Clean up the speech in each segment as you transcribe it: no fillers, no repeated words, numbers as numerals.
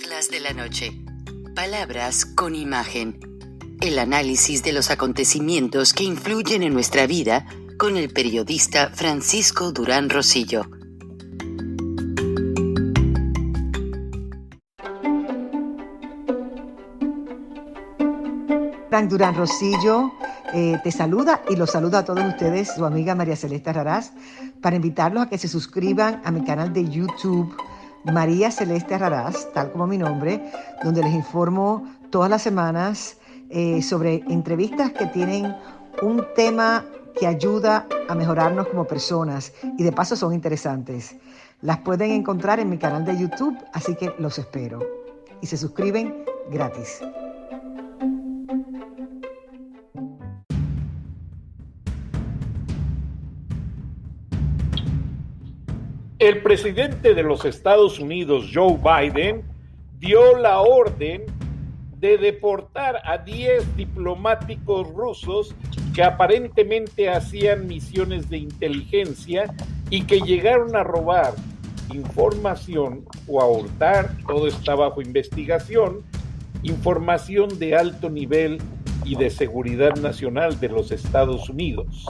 Charlas de la noche. Palabras con imagen. El análisis de los acontecimientos que influyen en nuestra vida con el periodista Francisco Durán Rosillo. Frank Durán Rosillo te saluda y los saluda a todos ustedes, su amiga María Celeste Arrarás, para invitarlos a que se suscriban a mi canal de YouTube, María Celeste Arrarás, tal como mi nombre, donde les informo todas las semanas sobre entrevistas que tienen un tema que ayuda a mejorarnos como personas y de paso son interesantes. Las pueden encontrar en mi canal de YouTube, así que los espero. Y se suscriben gratis. El presidente de los Estados Unidos, Joe Biden, dio la orden de deportar a 10 diplomáticos rusos que aparentemente hacían misiones de inteligencia y que llegaron a robar información o a hurtar, todo está bajo investigación, información de alto nivel y de seguridad nacional de los Estados Unidos.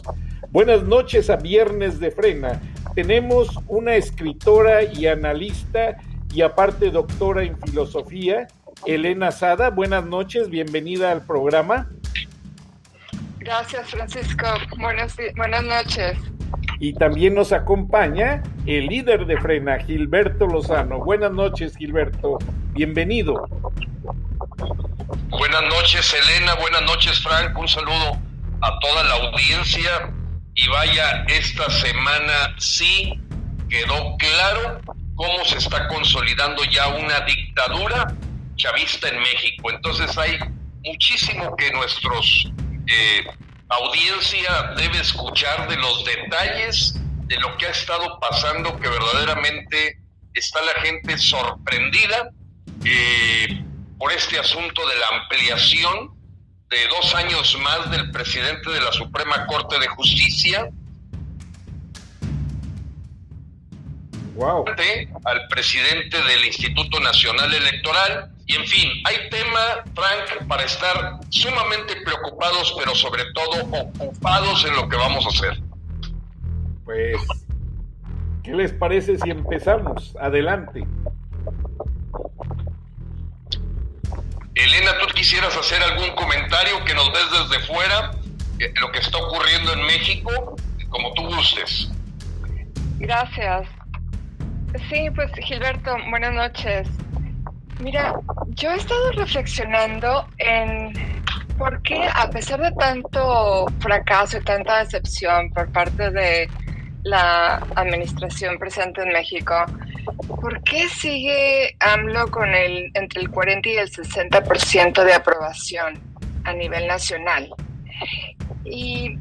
Buenas noches a Viernes de Frena. Tenemos una escritora y analista y aparte doctora en filosofía, Elena Sada. Buenas noches, bienvenida al programa. Gracias, Francisco. Buenas noches. Y también nos acompaña el líder de Frena, Gilberto Lozano. Buenas noches, Gilberto. Bienvenido. Buenas noches, Elena. Buenas noches, Frank. Un saludo a toda la audiencia. Y vaya, esta semana sí quedó claro cómo se está consolidando ya una dictadura chavista en México. Entonces hay muchísimo que nuestros audiencia debe escuchar de los detalles de lo que ha estado pasando, que verdaderamente está la gente sorprendida por este asunto de la ampliación de 2 años más del presidente de la Suprema Corte de Justicia. Wow. Al presidente del Instituto Nacional Electoral. Y en fin, hay tema, Frank, para estar sumamente preocupados, pero sobre todo ocupados en lo que vamos a hacer. Pues, ¿qué les parece si empezamos? Adelante. Elena, ¿tú quisieras hacer algún comentario que nos ves desde fuera, lo que está ocurriendo en México, como tú gustes? Gracias. Sí, pues Gilberto, buenas noches. Mira, yo he estado reflexionando en por qué, a pesar de tanto fracaso y tanta decepción por parte de la administración presente en México, ¿por qué sigue AMLO con entre el 40 y el 60% de aprobación a nivel nacional? Y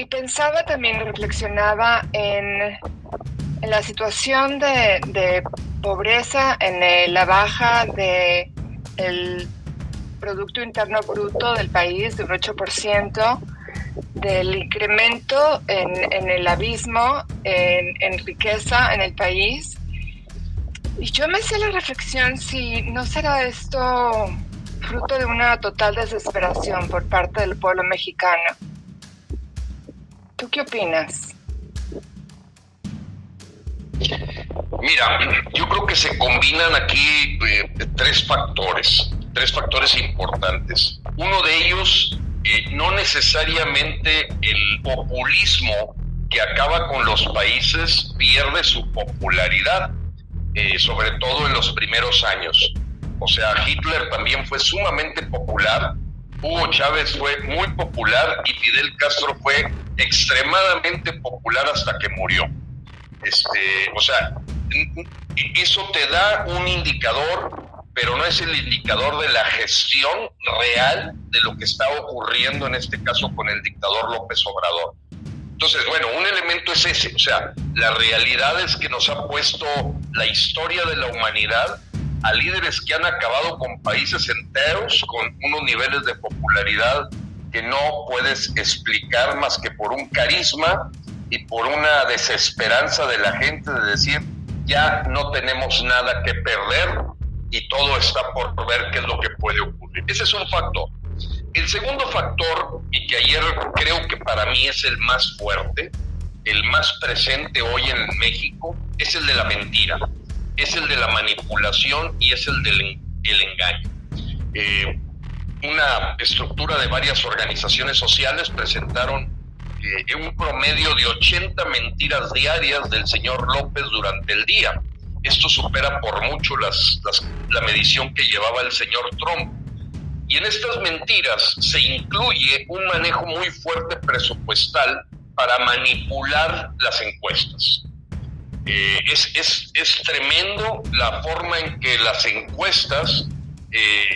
pensaba también, reflexionaba en la situación de pobreza, en la baja del Producto Interno Bruto del país de un 8%, del incremento en el abismo en riqueza en el país. Y yo me hacía la reflexión si no será esto fruto de una total desesperación por parte del pueblo mexicano. ¿Tú qué opinas? Mira, yo creo que se combinan aquí tres factores importantes. Uno de ellos, no necesariamente el populismo que acaba con los países pierde su popularidad, sobre todo en los primeros años. O sea, Hitler también fue sumamente popular, Hugo Chávez fue muy popular y Fidel Castro fue extremadamente popular hasta que murió. O sea, eso te da un indicador, pero no es el indicador de la gestión real de lo que está ocurriendo en este caso con el dictador López Obrador. Entonces, bueno, un elemento es ese, o sea, la realidad es que nos ha puesto la historia de la humanidad a líderes que han acabado con países enteros con unos niveles de popularidad que no puedes explicar más que por un carisma y por una desesperanza de la gente de decir, ya no tenemos nada que perder, y todo está por ver qué es lo que puede ocurrir. Ese es un factor. El segundo factor, y que ayer creo que para mí es el más fuerte, el más presente hoy en México, es el de la mentira, es el de la manipulación y es el del engaño. Una estructura de varias organizaciones sociales presentaron un promedio de 80 mentiras diarias del señor López durante el día. Esto supera por mucho la medición que llevaba el señor Trump. Y en estas mentiras se incluye un manejo muy fuerte presupuestal para manipular las encuestas. Es tremendo la forma en que las encuestas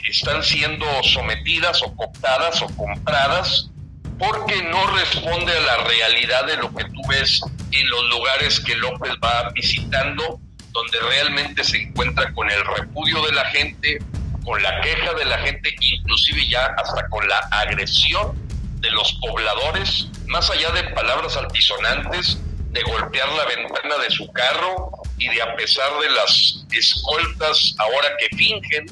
están siendo sometidas o cooptadas o compradas, porque no responde a la realidad de lo que tú ves en los lugares que López va visitando, donde realmente se encuentra con el repudio de la gente, con la queja de la gente, inclusive ya hasta con la agresión de los pobladores, más allá de palabras altisonantes, de golpear la ventana de su carro y de, a pesar de las escoltas ahora que fingen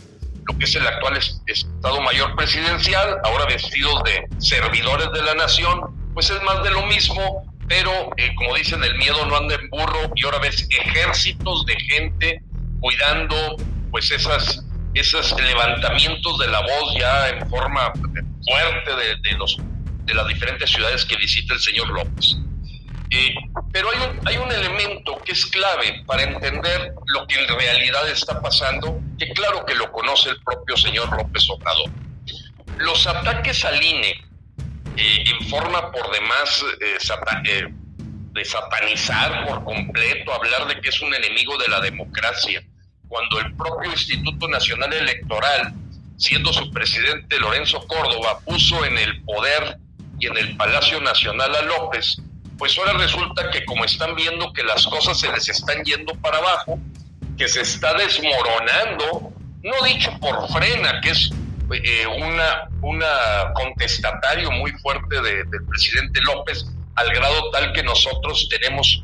lo que es el actual Estado Mayor Presidencial, ahora vestidos de servidores de la nación, pues es más de lo mismo, pero como dicen, el miedo no anda en burro, y ahora ves ejércitos de gente cuidando pues esos levantamientos de la voz ya en forma fuerte de las diferentes ciudades que visita el señor López. Pero hay un elemento que es clave para entender lo que en realidad está pasando, que claro que lo conoce el propio señor López Obrador. Los ataques al INE, en forma por demás de satanizar por completo, hablar de que es un enemigo de la democracia, cuando el propio Instituto Nacional Electoral, siendo su presidente Lorenzo Córdoba, puso en el poder y en el Palacio Nacional a López, pues ahora resulta que como están viendo que las cosas se les están yendo para abajo, que se está desmoronando, no dicho por Frena, que es una contestatario muy fuerte del presidente López, al grado tal que nosotros tenemos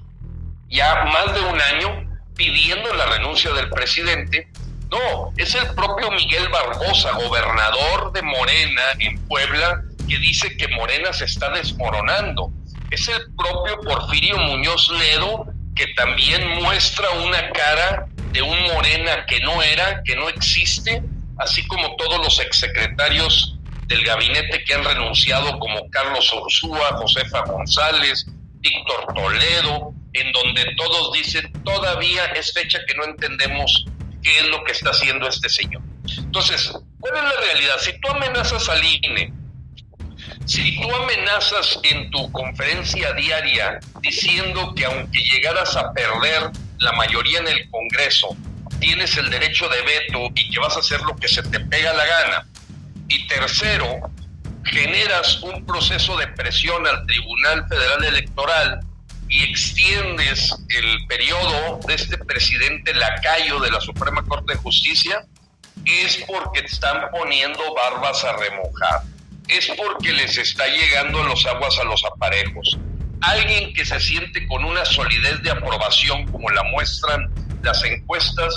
ya más de un año pidiendo la renuncia del presidente. No, es el propio Miguel Barbosa, gobernador de Morena en Puebla, que dice que Morena se está desmoronando. Es el propio Porfirio Muñoz Ledo, que también muestra una cara de un Morena que no era, que no existe, así como todos los exsecretarios del gabinete que han renunciado, como Carlos Ursúa, Josefa González, Víctor Toledo, en donde todos dicen, todavía es fecha que no entendemos qué es lo que está haciendo este señor. Entonces, ¿cuál es la realidad? Si tú amenazas al INE, si tú amenazas en tu conferencia diaria diciendo que aunque llegaras a perder la mayoría en el Congreso, tienes el derecho de veto y que vas a hacer lo que se te pega la gana, y tercero, generas un proceso de presión al Tribunal Federal Electoral y extiendes el periodo de este presidente lacayo de la Suprema Corte de Justicia, es porque te están poniendo barbas a remojar. Es porque les está llegando los aguas a los aparejos. Alguien que se siente con una solidez de aprobación, como la muestran las encuestas,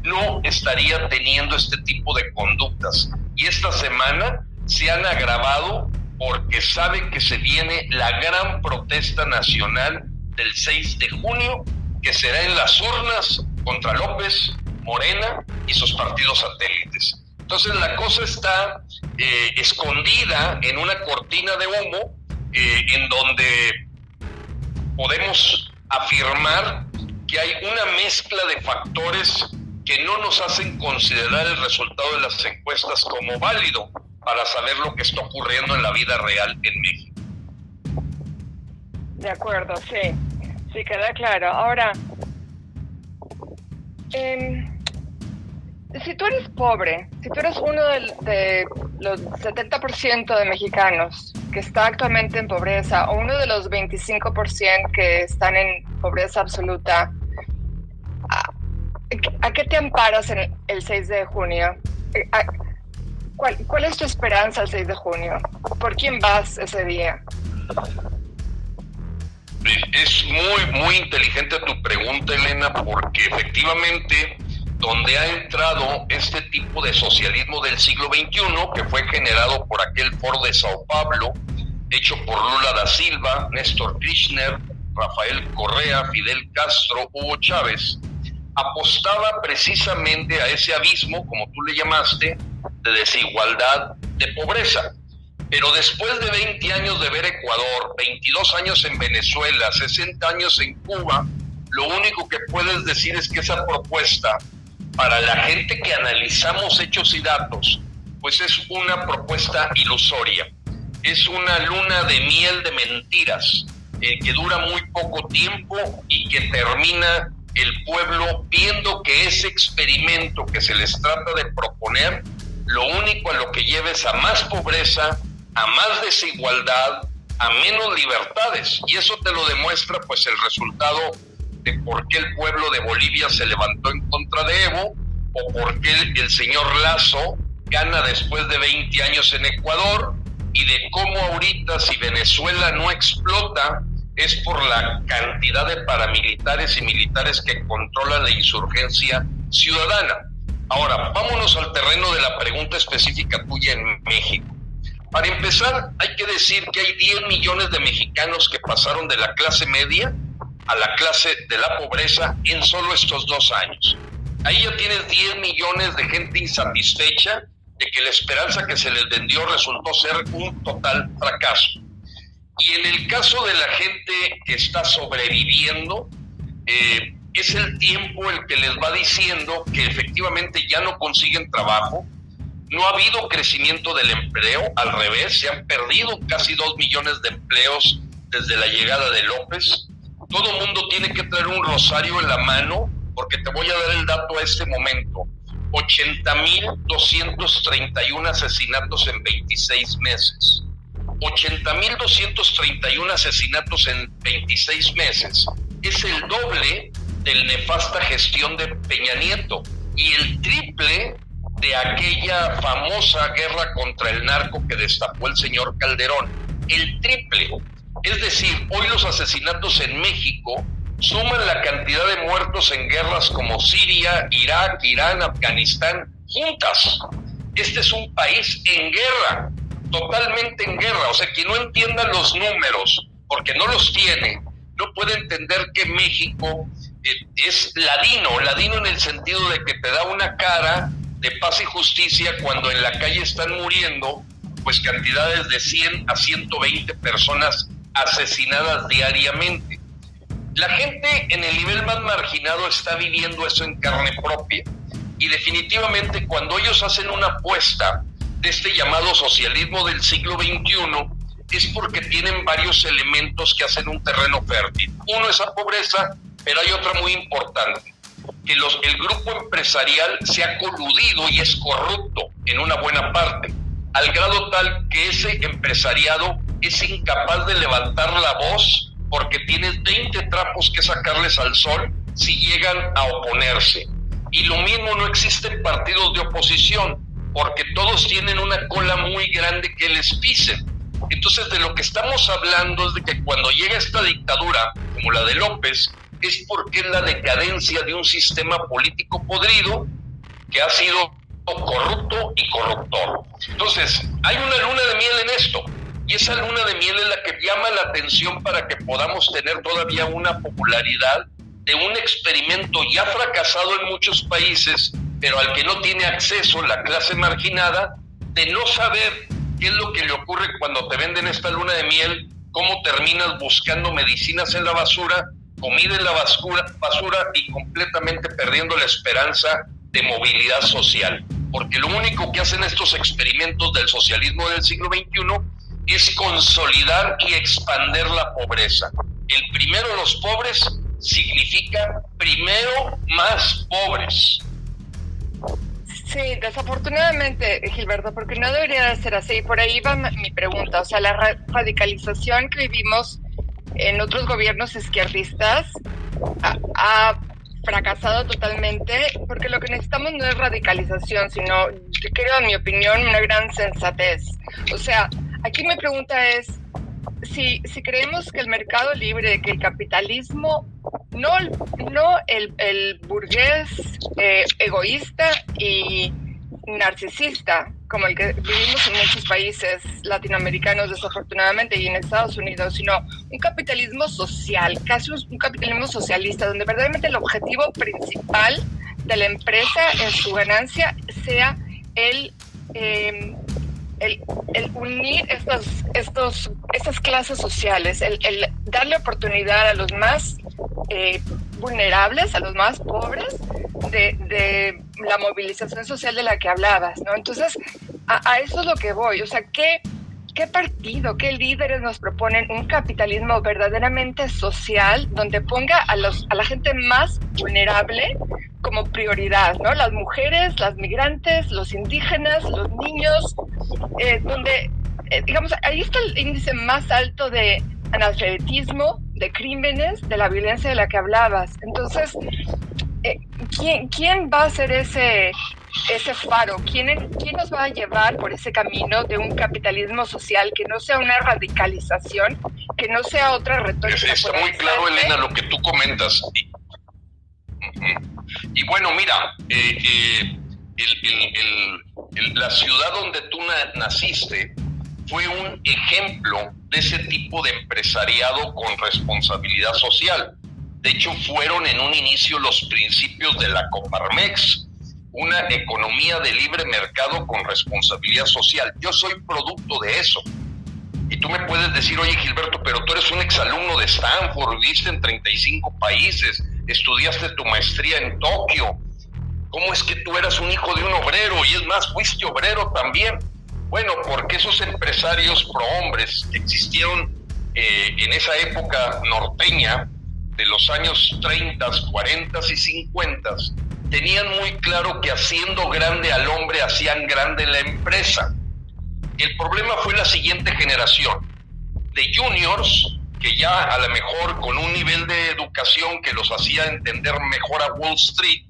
no estaría teniendo este tipo de conductas. Y esta semana se han agravado porque saben que se viene la gran protesta nacional del 6 de junio, que será en las urnas contra López, Morena y sus partidos satélites. Entonces la cosa está escondida en una cortina de humo, en donde podemos afirmar que hay una mezcla de factores que no nos hacen considerar el resultado de las encuestas como válido para saber lo que está ocurriendo en la vida real en México. De acuerdo, sí, queda claro. Ahora, si tú eres pobre, si tú eres uno de los 70% de mexicanos que está actualmente en pobreza, o uno de los 25% que están en pobreza absoluta, ¿a qué te amparas en el 6 de junio? ¿Cuál es tu esperanza el 6 de junio? ¿Por quién vas ese día? Es muy, muy inteligente tu pregunta, Elena, porque efectivamente donde ha entrado este tipo de socialismo del siglo XXI, que fue generado por aquel Foro de Sao Paulo, hecho por Lula da Silva, Néstor Kirchner, Rafael Correa, Fidel Castro, Hugo Chávez, apostaba precisamente a ese abismo, como tú le llamaste, de desigualdad, de pobreza. Pero después de 20 años de ver Ecuador, 22 años en Venezuela, 60 años en Cuba, lo único que puedes decir es que esa propuesta, para la gente que analizamos hechos y datos, pues es una propuesta ilusoria. Es una luna de miel de mentiras, que dura muy poco tiempo y que termina el pueblo viendo que ese experimento que se les trata de proponer, lo único a lo que lleva es a más pobreza, a más desigualdad, a menos libertades. Y eso te lo demuestra pues el resultado de por qué el pueblo de Bolivia se levantó en contra de Evo, o por qué el señor Lasso gana después de 20 años en Ecuador, y de cómo ahorita si Venezuela no explota es por la cantidad de paramilitares y militares que controlan la insurgencia ciudadana. Ahora, vámonos al terreno de la pregunta específica tuya en México. Para empezar, hay que decir que hay 10 millones de mexicanos que pasaron de la clase media a la clase de la pobreza en solo estos 2 años. Ahí ya tienes 10 millones de gente insatisfecha de que la esperanza que se les vendió resultó ser un total fracaso. Y en el caso de la gente que está sobreviviendo, es el tiempo el que les va diciendo que efectivamente ya no consiguen trabajo. No ha habido crecimiento del empleo, al revés, se han perdido casi 2 millones de empleos desde la llegada de López. Todo mundo tiene que traer un rosario en la mano, porque te voy a dar el dato a este momento. 80,231 asesinatos en 26 meses. 80,231 asesinatos en 26 meses. Es el doble de la nefasta gestión de Peña Nieto y el triple de aquella famosa guerra contra el narco que destapó el señor Calderón. El triple. Es decir, hoy los asesinatos en México suman la cantidad de muertos en guerras como Siria, Irak, Irán, Afganistán, juntas. Este es un país en guerra, totalmente en guerra. O sea, quien no entienda los números, porque no los tiene, no puede entender que México es ladino en el sentido de que te da una cara de paz y justicia cuando en la calle están muriendo pues cantidades de 100 a 120 personas asesinadas diariamente. La gente en el nivel más marginado está viviendo eso en carne propia, y definitivamente cuando ellos hacen una apuesta de este llamado socialismo del siglo XXI es porque tienen varios elementos que hacen un terreno fértil. Uno es la pobreza, pero hay otra muy importante, que el grupo empresarial se ha coludido y es corrupto en una buena parte, al grado tal que ese empresariado es incapaz de levantar la voz porque tienes 20 trapos que sacarles al sol si llegan a oponerse. Y lo mismo, no existen partidos de oposición porque todos tienen una cola muy grande que les pisen. Entonces, de lo que estamos hablando es de que cuando llega esta dictadura, como la de López, es porque es la decadencia de un sistema político podrido que ha sido corrupto y corruptor. Entonces, hay una luna de miel en esto, y esa luna de miel es la que llama la atención para que podamos tener todavía una popularidad de un experimento ya fracasado en muchos países, pero al que no tiene acceso la clase marginada, de no saber qué es lo que le ocurre cuando te venden esta luna de miel, cómo terminas buscando medicinas en la basura, comida en la basura y completamente perdiendo la esperanza de movilidad social. Porque lo único que hacen estos experimentos del socialismo del siglo XXI es consolidar y expandir la pobreza. El primero los pobres significa primero más pobres. Sí, desafortunadamente, Gilberto, porque no debería de ser así. Por ahí va mi pregunta. O sea, la radicalización que vivimos en otros gobiernos izquierdistas ha fracasado totalmente, porque lo que necesitamos no es radicalización, sino, yo creo, en mi opinión, una gran sensatez. O sea, aquí mi pregunta es, si creemos que el mercado libre, que el capitalismo no el burgués egoísta y narcisista, como el que vivimos en muchos países latinoamericanos desafortunadamente y en Estados Unidos, sino un capitalismo social, casi un capitalismo socialista, donde verdaderamente el objetivo principal de la empresa en su ganancia sea el unir estas clases sociales, el darle oportunidad a los más vulnerables, a los más pobres, de la movilización social de la que hablabas, ¿no? Entonces, a eso es lo que voy. O sea, ¿qué partido, qué líderes nos proponen un capitalismo verdaderamente social donde ponga a la gente más vulnerable como prioridad, ¿no? Las mujeres, las migrantes, los indígenas, los niños, donde, digamos, ahí está el índice más alto de analfabetismo, de crímenes, de la violencia de la que hablabas. Entonces, ¿quién va a ser ese faro? ¿Quién nos va a llevar por ese camino de un capitalismo social que no sea una radicalización, que no sea otra retórica? Está muy claro, Elena, lo que tú comentas. Y bueno, mira, la ciudad donde tú naciste fue un ejemplo de ese tipo de empresariado con responsabilidad social. De hecho, fueron en un inicio los principios de la Coparmex, una economía de libre mercado con responsabilidad social. Yo soy producto de eso. Y tú me puedes decir, oye, Gilberto, pero tú eres un exalumno de Stanford, viviste en 35 países, estudiaste tu maestría en Tokio. ¿Cómo es que tú eras un hijo de un obrero? Y es más, fuiste obrero también. Bueno, porque esos empresarios prohombres que existieron en esa época norteña, de los años 30, 40 y 50, tenían muy claro que haciendo grande al hombre, hacían grande la empresa. El problema fue la siguiente generación de juniors, que ya a lo mejor con un nivel de educación que los hacía entender mejor a Wall Street,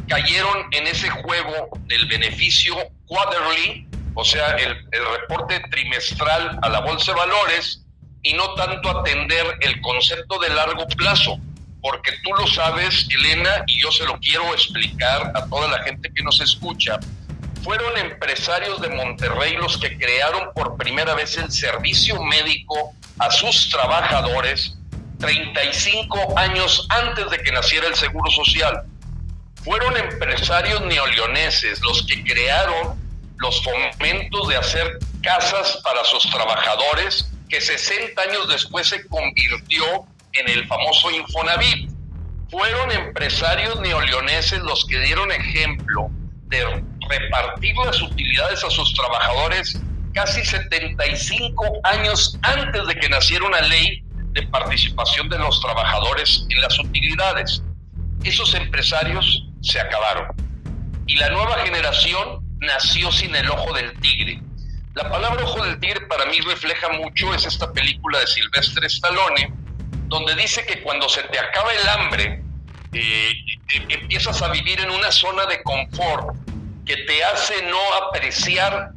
cayeron en ese juego del beneficio quarterly, o sea, el reporte trimestral a la bolsa de valores, y no tanto atender el concepto de largo plazo, porque tú lo sabes, Elena, y yo se lo quiero explicar a toda la gente que nos escucha. Fueron empresarios de Monterrey los que crearon por primera vez el servicio médico a sus trabajadores 35 años antes de que naciera el Seguro Social. Fueron empresarios neoleoneses los que crearon los fomentos de hacer casas para sus trabajadores, que 60 años después se convirtió en el famoso Infonavit. Fueron empresarios neoleoneses los que dieron ejemplo de repartir las utilidades a sus trabajadores casi 75 años antes de que naciera una ley de participación de los trabajadores en las utilidades. Esos empresarios se acabaron y la nueva generación nació sin el ojo del tigre. La palabra ojo del tigre para mí refleja mucho, es esta película de Sylvester Stallone, donde dice que cuando se te acaba el hambre, empiezas a vivir en una zona de confort que te hace no apreciar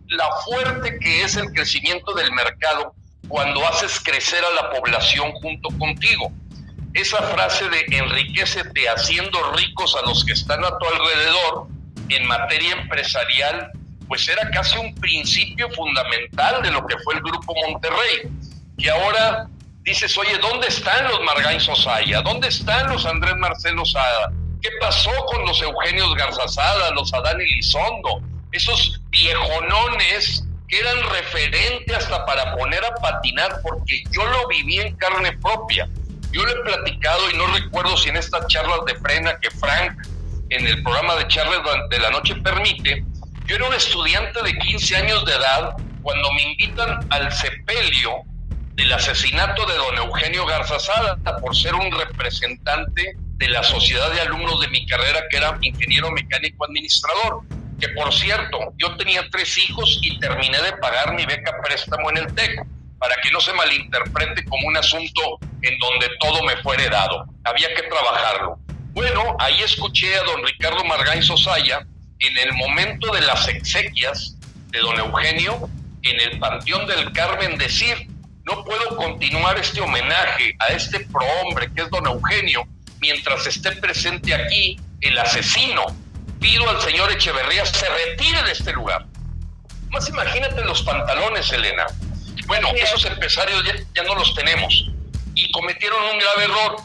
la fuerte que es el crecimiento del mercado cuando haces crecer a la población junto contigo. Esa frase de enriquécete haciendo ricos a los que están a tu alrededor en materia empresarial, pues era casi un principio fundamental de lo que fue el Grupo Monterrey, que ahora dices, oye, ¿dónde están los Margain Sosaya? ¿Dónde están los Andrés Marcelo Sada? ¿Qué pasó con los Eugenios Garza Sada, los Adán Elizondo? Esos viejonones que eran referente hasta para poner a patinar, porque yo lo viví en carne propia. Yo lo he platicado y no recuerdo si en estas charlas de frena que Frank en el programa de charlas de la noche permite. Yo era un estudiante de 15 años de edad cuando me invitan al sepelio del asesinato de don Eugenio Garza Sada por ser un representante de la sociedad de alumnos de mi carrera, que era ingeniero mecánico administrador, que por cierto, yo tenía 3 hijos y terminé de pagar mi beca préstamo en el TEC, para que no se malinterprete como un asunto en donde todo me fue heredado. Había que trabajarlo. Bueno, ahí escuché a don Ricardo Margain Sosaya en el momento de las exequias de don Eugenio en el Panteón del Carmen decir no puedo continuar este homenaje a este prohombre que es don Eugenio mientras esté presente aquí el asesino. Pido al señor Echeverría se retire de este lugar. Más imagínate los pantalones, Elena. Bueno, esos empresarios ya no los tenemos y cometieron un grave error.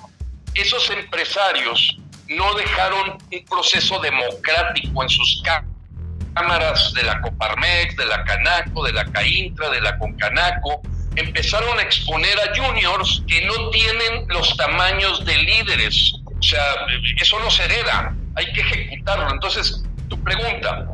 Esos empresarios no dejaron un proceso democrático en sus cámaras de la Coparmex, de la Canaco, de la CAINTRA, de la Concanaco. Empezaron a exponer a juniors que no tienen los tamaños de líderes. O sea, eso no se hereda, hay que ejecutarlo. Entonces, tu pregunta,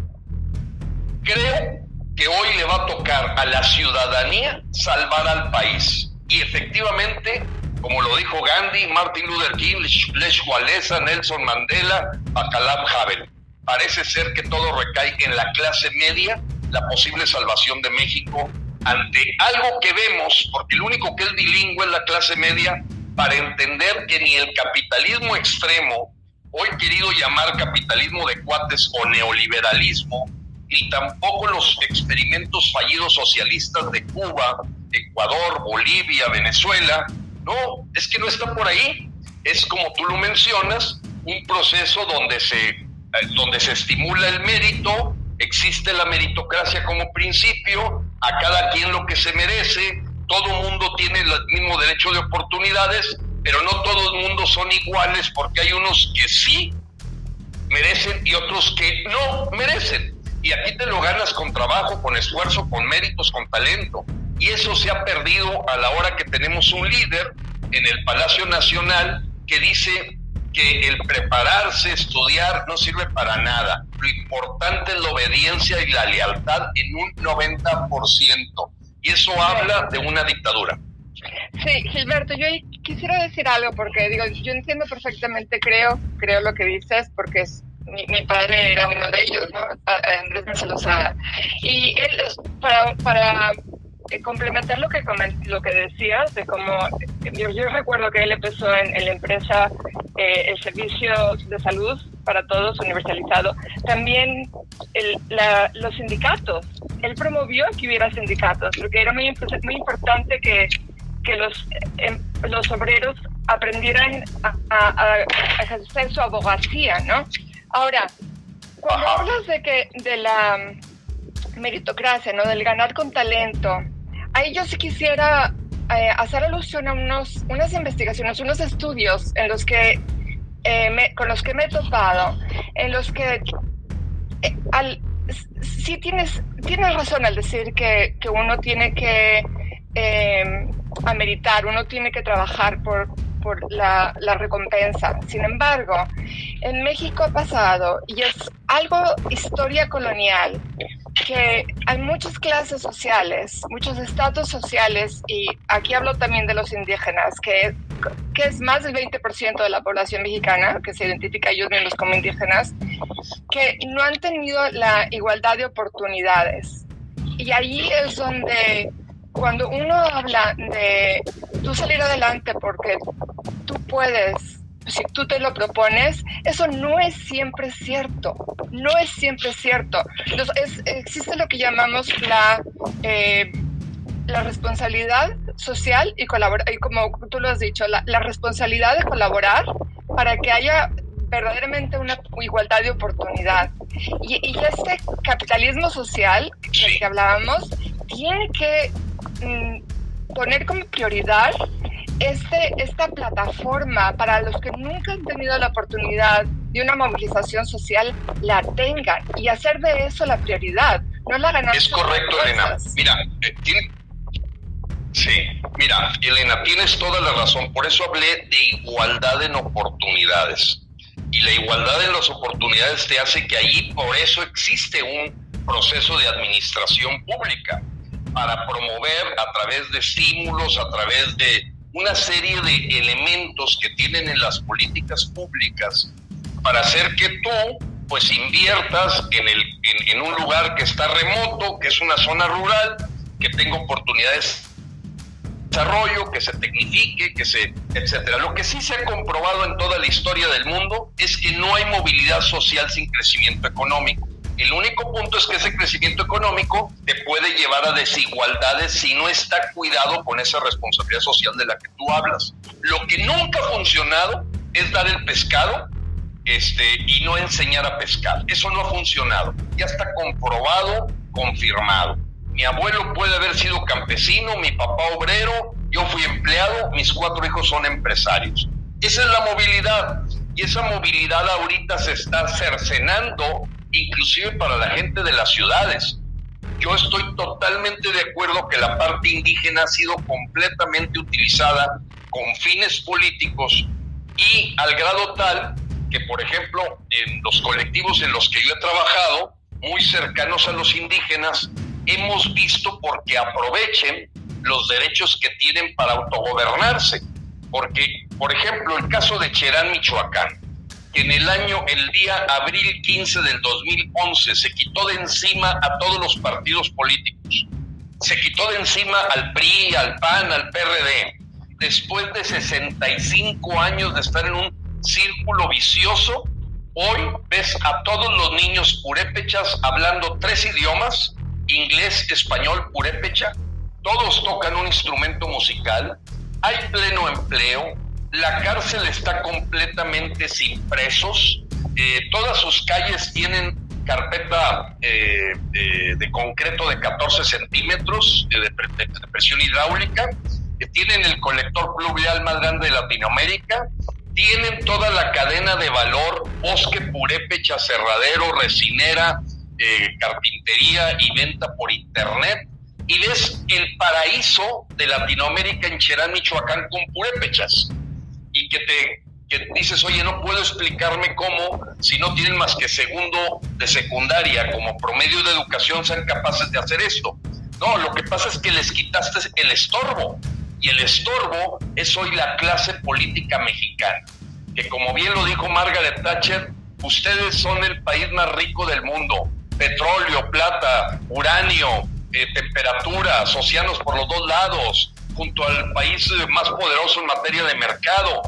creo que hoy le va a tocar a la ciudadanía salvar al país. Y efectivamente, como lo dijo Gandhi, Martin Luther King, Lech Walesa, Nelson Mandela, Václav Havel, parece ser que todo recae en la clase media, la posible salvación de México ante algo que vemos, porque el único que es bilingüe es la clase media, para entender que ni el capitalismo extremo, hoy querido llamar capitalismo de cuates o neoliberalismo, ni tampoco los experimentos fallidos socialistas de Cuba, Ecuador, Bolivia, Venezuela, no, es que no está por ahí. Es como tú lo mencionas, un proceso donde se estimula el mérito, existe la meritocracia como principio, a cada quien lo que se merece, todo mundo tiene el mismo derecho de oportunidades, pero no todo el mundo son iguales porque hay unos que sí merecen y otros que no merecen. Y aquí te lo ganas con trabajo, con esfuerzo, con méritos, con talento. Y eso se ha perdido a la hora que tenemos un líder en el Palacio Nacional que dice que el prepararse, estudiar, no sirve para nada. Lo importante es la obediencia y la lealtad en un 90%. Y eso habla de una dictadura. Sí, Gilberto, yo quisiera decir algo porque digo, yo entiendo perfectamente, creo lo que dices, porque es mi padre era uno de ellos, ¿no? Andrés Marcelo Sada. Y él, para complementar lo que decías, de cómo yo recuerdo que él empezó en la empresa el servicio de salud para todos universalizado. También los sindicatos, él promovió que hubiera sindicatos, porque era muy importante que los obreros aprendieran a ejercer su abogacía, ¿no? Ahora, cuando hablas de la meritocracia, ¿no? Del ganar con talento, ahí yo sí quisiera hacer alusión a unas investigaciones, unos estudios en los que con los que me he topado, en los que sí tienes razón al decir que uno tiene que ameritar, uno tiene que trabajar por la recompensa. Sin embargo, en México ha pasado, y es algo historia colonial, que hay muchas clases sociales, muchos estratos sociales, y aquí hablo también de los indígenas, que es más del 20% de la población mexicana, que se identifica a ellos mismos como indígenas, que no han tenido la igualdad de oportunidades. Y ahí es donde, cuando uno habla de tú salir adelante porque tú puedes, si tú te lo propones, eso no es siempre cierto. No es siempre cierto. Existe lo que llamamos la responsabilidad social y colaborar, y como tú lo has dicho, la responsabilidad de colaborar para que haya verdaderamente una igualdad de oportunidad. Y este capitalismo social del que hablábamos tiene que poner como prioridad esta plataforma para los que nunca han tenido la oportunidad de una movilización social, la tengan, y hacer de eso la prioridad, no la ganancia. Es correcto, Elena. Mira, Elena, tienes toda la razón. Por eso hablé de igualdad en oportunidades. Y la igualdad en las oportunidades te hace que ahí, por eso existe un proceso de administración pública, para promover a través de estímulos, a través de una serie de elementos que tienen en las políticas públicas, para hacer que tú pues inviertas en un lugar que está remoto, que es una zona rural, que tenga oportunidades de desarrollo, que se tecnifique, etcétera. Lo que sí se ha comprobado en toda la historia del mundo es que no hay movilidad social sin crecimiento económico. El único punto es que ese crecimiento económico te puede llevar a desigualdades si no está cuidado con esa responsabilidad social de la que tú hablas. Lo que nunca ha funcionado es dar el pescado y no enseñar a pescar. Eso no ha funcionado. Ya está comprobado, confirmado. Mi abuelo puede haber sido campesino, mi papá obrero, yo fui empleado, mis 4 hijos son empresarios. Esa es la movilidad, y esa movilidad ahorita se está cercenando, inclusive para la gente de las ciudades. Yo estoy totalmente de acuerdo que la parte indígena ha sido completamente utilizada con fines políticos, y al grado tal que, por ejemplo, en los colectivos en los que yo he trabajado, muy cercanos a los indígenas, hemos visto porque aprovechen los derechos que tienen para autogobernarse. Porque, por ejemplo, el caso de Cherán, Michoacán, que en el día abril 15 del 2011 se quitó de encima a todos los partidos políticos, se quitó de encima al PRI, al PAN, al PRD, después de 65 años de estar en un círculo vicioso. Hoy ves a todos los niños purépechas hablando 3 idiomas, inglés, español, purépecha, todos tocan un instrumento musical, hay pleno empleo, la cárcel está completamente sin presos, todas sus calles tienen carpeta de concreto de 14 centímetros de presión hidráulica, tienen el colector pluvial más grande de Latinoamérica, tienen toda la cadena de valor, bosque, purépecha, cerradero, resinera, carpintería y venta por internet, y ves el paraíso de Latinoamérica en Cherán, Michoacán, con purépechas, y que dices, oye, no puedo explicarme cómo, si no tienen más que segundo de secundaria como promedio de educación, sean capaces de hacer esto. No, lo que pasa es que les quitaste el estorbo, y el estorbo es hoy la clase política mexicana, que como bien lo dijo Margaret Thatcher, ustedes son el país más rico del mundo, petróleo, plata, uranio, temperaturas, océanos por los 2 lados, junto al país más poderoso en materia de mercado,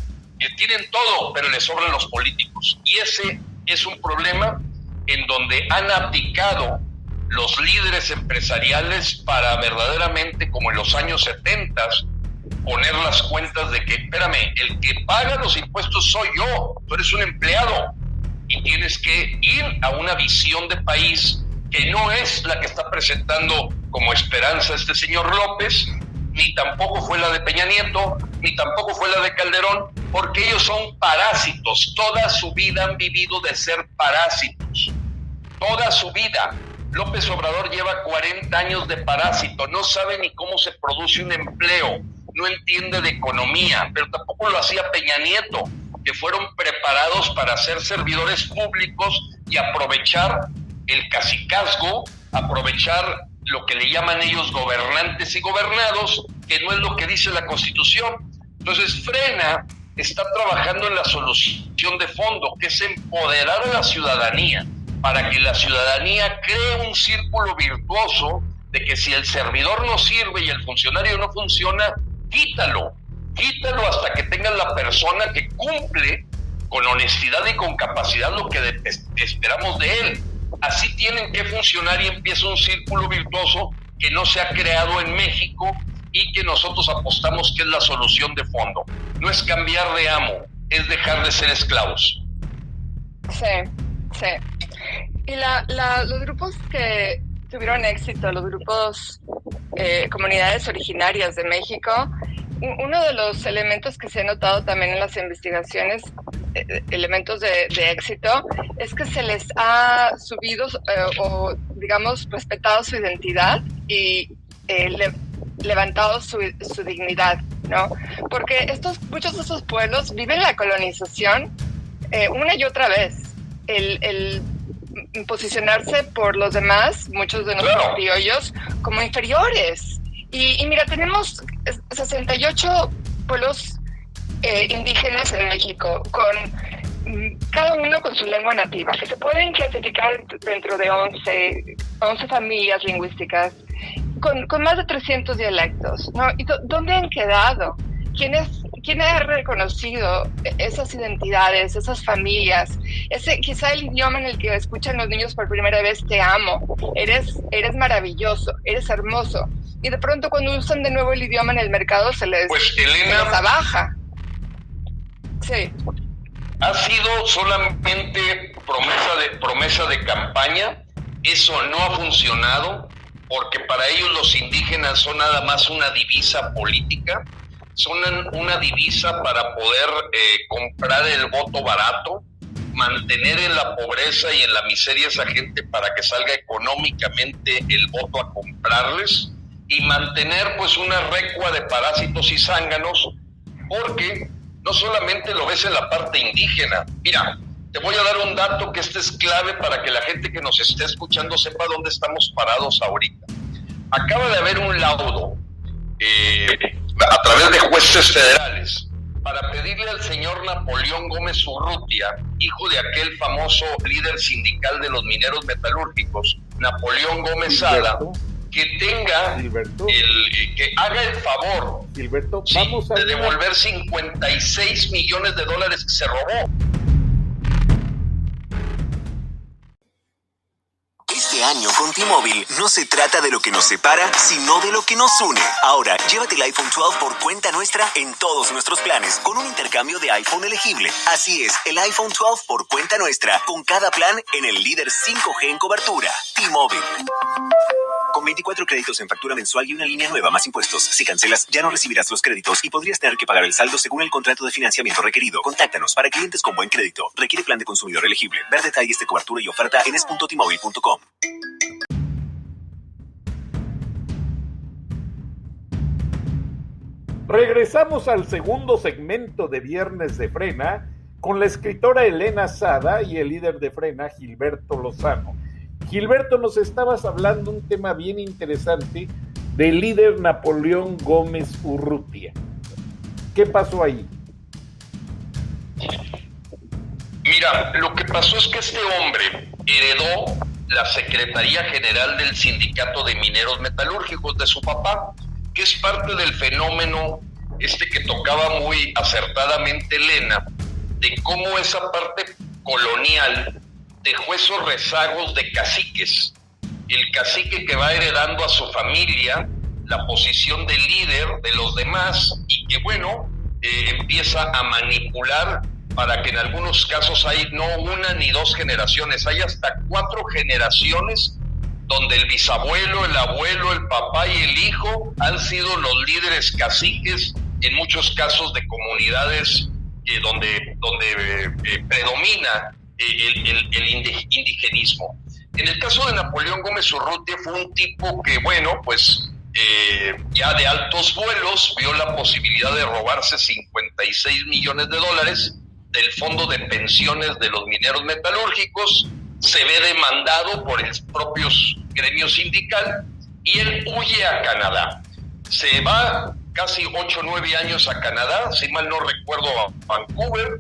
tienen todo, pero les sobran los políticos, y ese es un problema en donde han abdicado los líderes empresariales para verdaderamente, como en los años 70, poner las cuentas de que, espérame, el que paga los impuestos soy yo, tú eres un empleado, y tienes que ir a una visión de país que no es la que está presentando como esperanza este señor López, ni tampoco fue la de Peña Nieto, ni tampoco fue la de Calderón, porque ellos son parásitos, toda su vida han vivido de ser parásitos, toda su vida. López Obrador lleva 40 años de parásito, no sabe ni cómo se produce un empleo, no entiende de economía, pero tampoco lo hacía Peña Nieto, que fueron preparados para ser servidores públicos y aprovechar el cacicazgo, aprovechar lo que le llaman ellos gobernantes y gobernados, que no es lo que dice la Constitución. Entonces Frena está trabajando en la solución de fondo, que es empoderar a la ciudadanía, para que la ciudadanía cree un círculo virtuoso de que si el servidor no sirve y el funcionario no funciona, quítalo hasta que tengas la persona que cumple con honestidad y con capacidad lo que esperamos de él. Así tienen que funcionar y empieza un círculo virtuoso que no se ha creado en México y que nosotros apostamos que es la solución de fondo. No es cambiar de amo, es dejar de ser esclavos. Sí. Y los grupos que tuvieron éxito, los grupos, comunidades originarias de México, uno de los elementos que se ha notado también en las investigaciones, elementos de éxito, es que se les ha subido o, digamos, respetado su identidad y levantado su dignidad, ¿no? Porque muchos de estos pueblos viven la colonización una y otra vez. El posicionarse por los demás, muchos de nuestros criollos, como inferiores. Y mira, tenemos 68 pueblos indígenas en México, con cada uno con su lengua nativa, que se pueden clasificar dentro de 11 familias con más de 300 dialectos, ¿no? ¿Y dónde han quedado? ¿Quiénes ¿quién ha reconocido esas identidades, esas familias? Quizá el idioma en el que escuchan los niños por primera vez, te amo, eres maravilloso, eres hermoso. Y de pronto cuando usan de nuevo el idioma en el mercado se les abaja. Sí. Ha sido solamente promesa de campaña. Eso no ha funcionado, porque para ellos los indígenas son nada más una divisa política, son una divisa para poder comprar el voto barato, mantener en la pobreza y en la miseria a esa gente para que salga económicamente el voto a comprarles, y mantener pues una recua de parásitos y zánganos, porque no solamente lo ves en la parte indígena. Mira, te voy a dar un dato que es clave para que la gente que nos esté escuchando sepa dónde estamos parados ahorita. Acaba de haber un laudo a través de jueces federales para pedirle al señor Napoleón Gómez Urrutia, hijo de aquel famoso líder sindical de los mineros metalúrgicos, Napoleón Gómez Sada, que tenga que haga el favor, Gilberto, sí, vamos a de devolver 56 millones de dólares que se robó. Este año con T-Mobile no se trata de lo que nos separa, sino de lo que nos une. Ahora, llévate el iPhone 12 por cuenta nuestra en todos nuestros planes, con un intercambio de iPhone elegible. Así es, el iPhone 12 por cuenta nuestra, con cada plan en el líder 5G en cobertura. T-Mobile. Con 24 créditos en factura mensual y una línea nueva más impuestos. Si cancelas, ya no recibirás los créditos y podrías tener que pagar el saldo según el contrato de financiamiento requerido. Contáctanos para clientes con buen crédito. Requiere plan de consumidor elegible. Ver detalles de cobertura y oferta en es.tmobile.com. Regresamos al segundo segmento de Viernes de Frena con la escritora Elena Sada y el líder de Frena, Gilberto Lozano. Gilberto, nos estabas hablando un tema bien interesante del líder Napoleón Gómez Urrutia. ¿Qué pasó ahí? Mira, lo que pasó es que este hombre heredó la Secretaría General del Sindicato de Mineros Metalúrgicos de su papá, que es parte del fenómeno que tocaba muy acertadamente Elena, de cómo esa parte colonial dejó esos rezagos de caciques. El cacique que va heredando a su familia la posición de líder de los demás y que, empieza a manipular para que en algunos casos hay no una ni dos generaciones, hay hasta 4 generaciones donde el bisabuelo, el abuelo, el papá y el hijo han sido los líderes caciques, en muchos casos de comunidades donde predomina el indigenismo. En el caso de Napoleón Gómez Urrutia fue un tipo que, ya de altos vuelos vio la posibilidad de robarse 56 millones de dólares del fondo de pensiones de los mineros metalúrgicos, se ve demandado por el propio gremio sindical y él huye a Canadá. Se va casi 8 o 9 años a Canadá, si mal no recuerdo a Vancouver,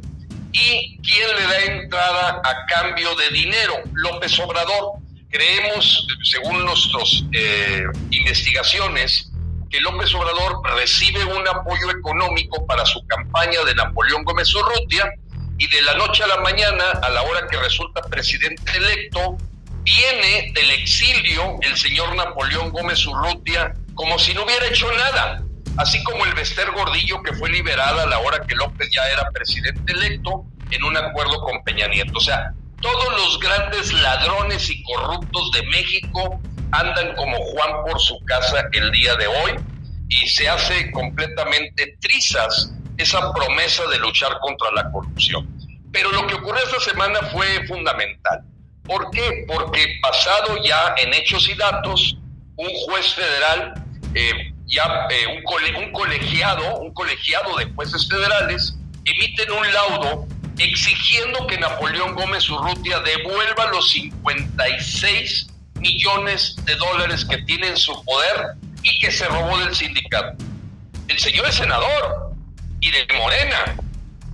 y ¿quién le da entrada a cambio de dinero? López Obrador. Creemos, según nuestras investigaciones, que López Obrador recibe un apoyo económico para su campaña de Napoleón Gómez Urrutia, y de la noche a la mañana, a la hora que resulta presidente electo, viene del exilio el señor Napoleón Gómez Urrutia como si no hubiera hecho nada, así como el Bester Gordillo, que fue liberada a la hora que López ya era presidente electo en un acuerdo con Peña Nieto. O sea, todos los grandes ladrones y corruptos de México andan como Juan por su casa el día de hoy, y se hace completamente trizas esa promesa de luchar contra la corrupción. Pero lo que ocurrió esta semana fue fundamental. ¿Por qué? Porque basado ya en hechos y datos, un juez federal, un colegiado de jueces federales, emiten un laudo exigiendo que Napoleón Gómez Urrutia devuelva los 56 millones de dólares que tiene en su poder y que se robó del sindicato. El señor es senador y de Morena,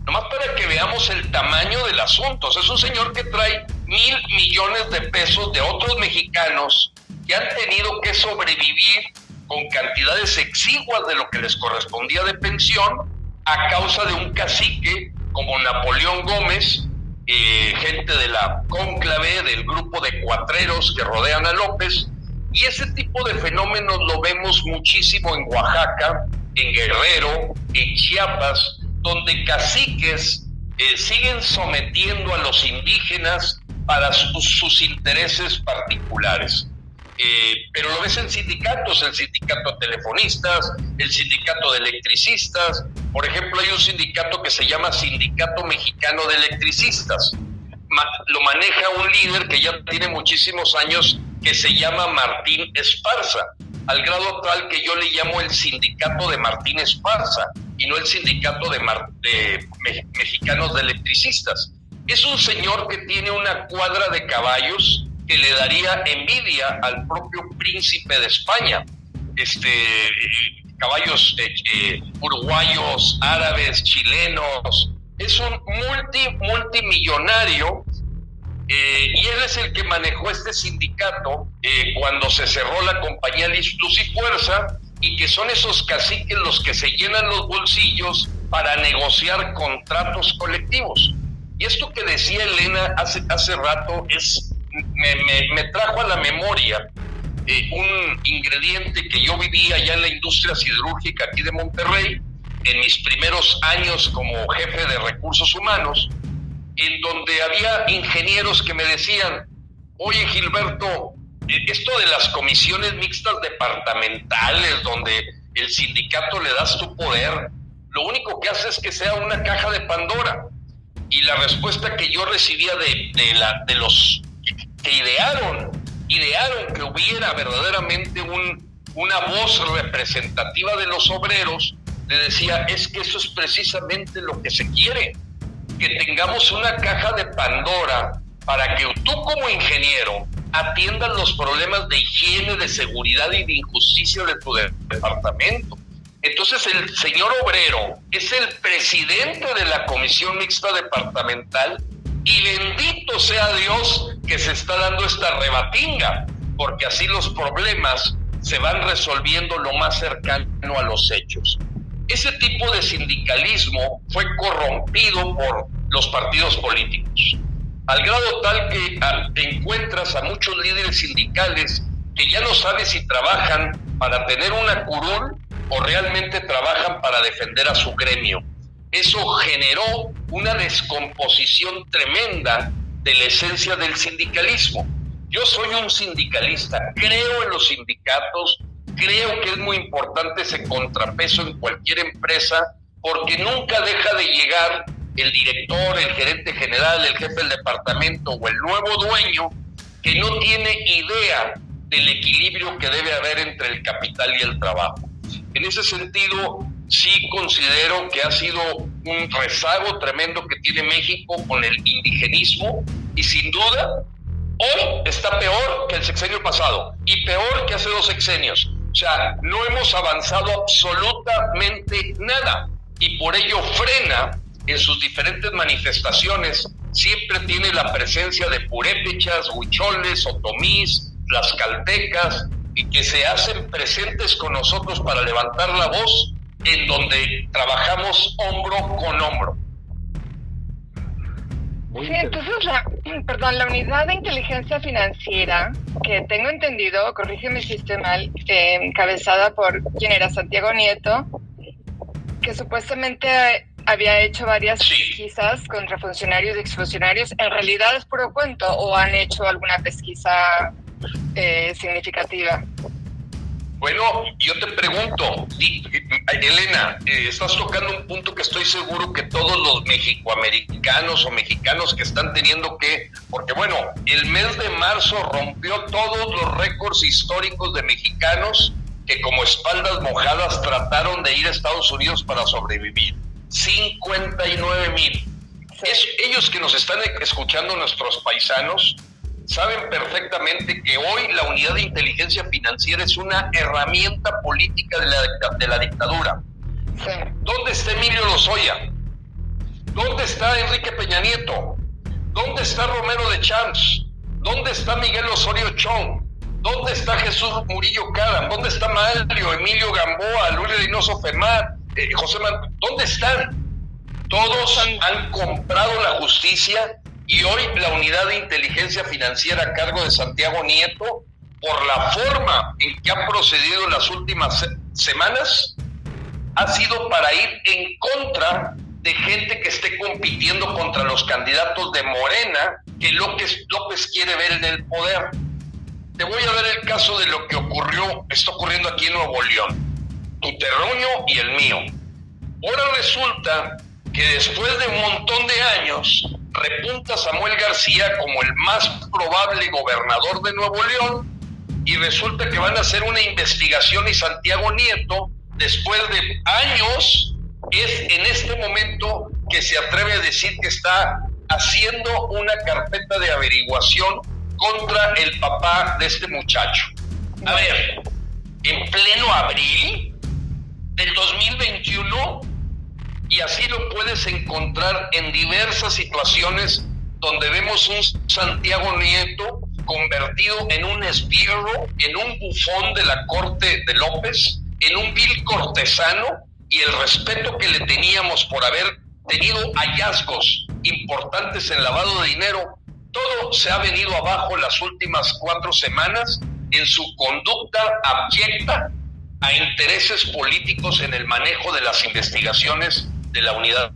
nomás para que veamos el tamaño del asunto. O sea, es un señor que trae 1,000 millones de pesos de otros mexicanos que han tenido que sobrevivir con cantidades exiguas de lo que les correspondía de pensión, a causa de un cacique como Napoleón Gómez, gente de la cónclave, del grupo de cuatreros que rodean a López, y ese tipo de fenómenos lo vemos muchísimo en Oaxaca, en Guerrero, en Chiapas, donde caciques siguen sometiendo a los indígenas para sus intereses particulares. Pero lo ves en sindicatos, el sindicato de telefonistas, el sindicato de electricistas. Por ejemplo, hay un sindicato que se llama Sindicato Mexicano de Electricistas. Lo maneja un líder que ya tiene muchísimos años, que se llama Martín Esparza, al grado tal que yo le llamo el sindicato de Martín Esparza y no el sindicato de mexicanos de electricistas. Es un señor que tiene una cuadra de caballos que le daría envidia al propio príncipe de España. Caballos uruguayos, árabes, chilenos. Es un multimillonario, y él es el que manejó este sindicato cuando se cerró la compañía Luz y Fuerza, y que son esos caciques los que se llenan los bolsillos para negociar contratos colectivos. Y esto que decía Elena hace rato me trajo a la memoria un ingrediente que yo vivía allá en la industria siderúrgica aquí de Monterrey, en mis primeros años como jefe de recursos humanos, en donde había ingenieros que me decían: oye, Gilberto, esto de las comisiones mixtas departamentales, donde el sindicato le das tu poder, lo único que hace es que sea una caja de Pandora. Y la respuesta que yo recibía de los que idearon que hubiera verdaderamente una voz representativa de los obreros, le decía: es que eso es precisamente lo que se quiere, que tengamos una caja de Pandora para que tú como ingeniero atiendas los problemas de higiene, de seguridad y de injusticia de tu departamento. Entonces el señor obrero es el presidente de la comisión mixta departamental, y bendito sea Dios que se está dando esta rebatinga, porque así los problemas se van resolviendo lo más cercano a los hechos. Ese tipo de sindicalismo fue corrompido por los partidos políticos, al grado tal que encuentras a muchos líderes sindicales que ya no sabes si trabajan para tener una curul o realmente trabajan para defender a su gremio. Eso generó una descomposición tremenda de la esencia del sindicalismo. Yo soy un sindicalista, creo en los sindicatos, creo que es muy importante ese contrapeso en cualquier empresa, porque nunca deja de llegar el director, el gerente general, el jefe del departamento o el nuevo dueño que no tiene idea del equilibrio que debe haber entre el capital y el trabajo. En ese sentido, sí considero que ha sido un rezago tremendo que tiene México con el indigenismo, y sin duda hoy está peor que el sexenio pasado y peor que hace 2 sexenios. O sea, no hemos avanzado absolutamente nada, y por ello frena en sus diferentes manifestaciones. Siempre tiene la presencia de purépechas, huicholes, otomís, tlaxcaltecas, y que se hacen presentes con nosotros para levantar la voz, en donde trabajamos hombro con hombro. Sí, entonces la unidad de inteligencia financiera, que tengo entendido, corrígeme si estoy mal, encabezada por ¿quién era? Santiago Nieto, que supuestamente había hecho varias pesquisas contra funcionarios y exfuncionarios. ¿En realidad es puro cuento o han hecho alguna pesquisa significativa? Bueno, yo te pregunto, Elena, estás tocando un punto que estoy seguro que todos los mexicoamericanos o mexicanos que están teniendo que, porque bueno, el mes de marzo rompió todos los récords históricos de mexicanos que como espaldas mojadas trataron de ir a Estados Unidos para sobrevivir. 59,000. Sí. Ellos que nos están escuchando, nuestros paisanos, saben perfectamente que hoy la unidad de inteligencia financiera es una herramienta política de la dictadura. Sí. ¿Dónde está Emilio Lozoya? ¿Dónde está Enrique Peña Nieto? ¿Dónde está Romero de Champs? ¿Dónde está Miguel Osorio Chong? ¿Dónde está Jesús Murillo Caram? ¿Dónde está Mario Emilio Gamboa, Luis Reynoso Femat, Joséman, ¿dónde están? Todos han comprado la justicia y hoy la unidad de inteligencia financiera a cargo de Santiago Nieto, por la forma en que ha procedido en las últimas semanas, ha sido para ir en contra de gente que esté compitiendo contra los candidatos de Morena que López quiere ver en el poder. Te voy a dar el caso de lo que está ocurriendo aquí en Nuevo León, tu terruño y el mío. Ahora resulta que después de un montón de años repunta Samuel García como el más probable gobernador de Nuevo León y resulta que van a hacer una investigación y Santiago Nieto, después de años, es en este momento que se atreve a decir que está haciendo una carpeta de averiguación contra el papá de este muchacho. A ver, en pleno abril del 2021, y así lo puedes encontrar en diversas situaciones donde vemos un Santiago Nieto convertido en un esbirro, en un bufón de la corte de López, en un vil cortesano, y el respeto que le teníamos por haber tenido hallazgos importantes en lavado de dinero, todo se ha venido abajo las últimas 4 semanas en su conducta abyecta a intereses políticos en el manejo de las investigaciones de la unidad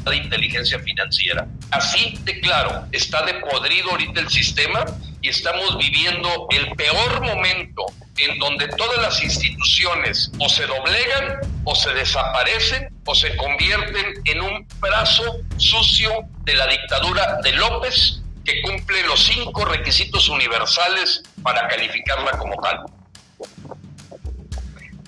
de inteligencia financiera. Así de claro, está de podrido ahorita el sistema y estamos viviendo el peor momento en donde todas las instituciones o se doblegan o se desaparecen o se convierten en un brazo sucio de la dictadura de López, que cumple los 5 requisitos universales para calificarla como tal.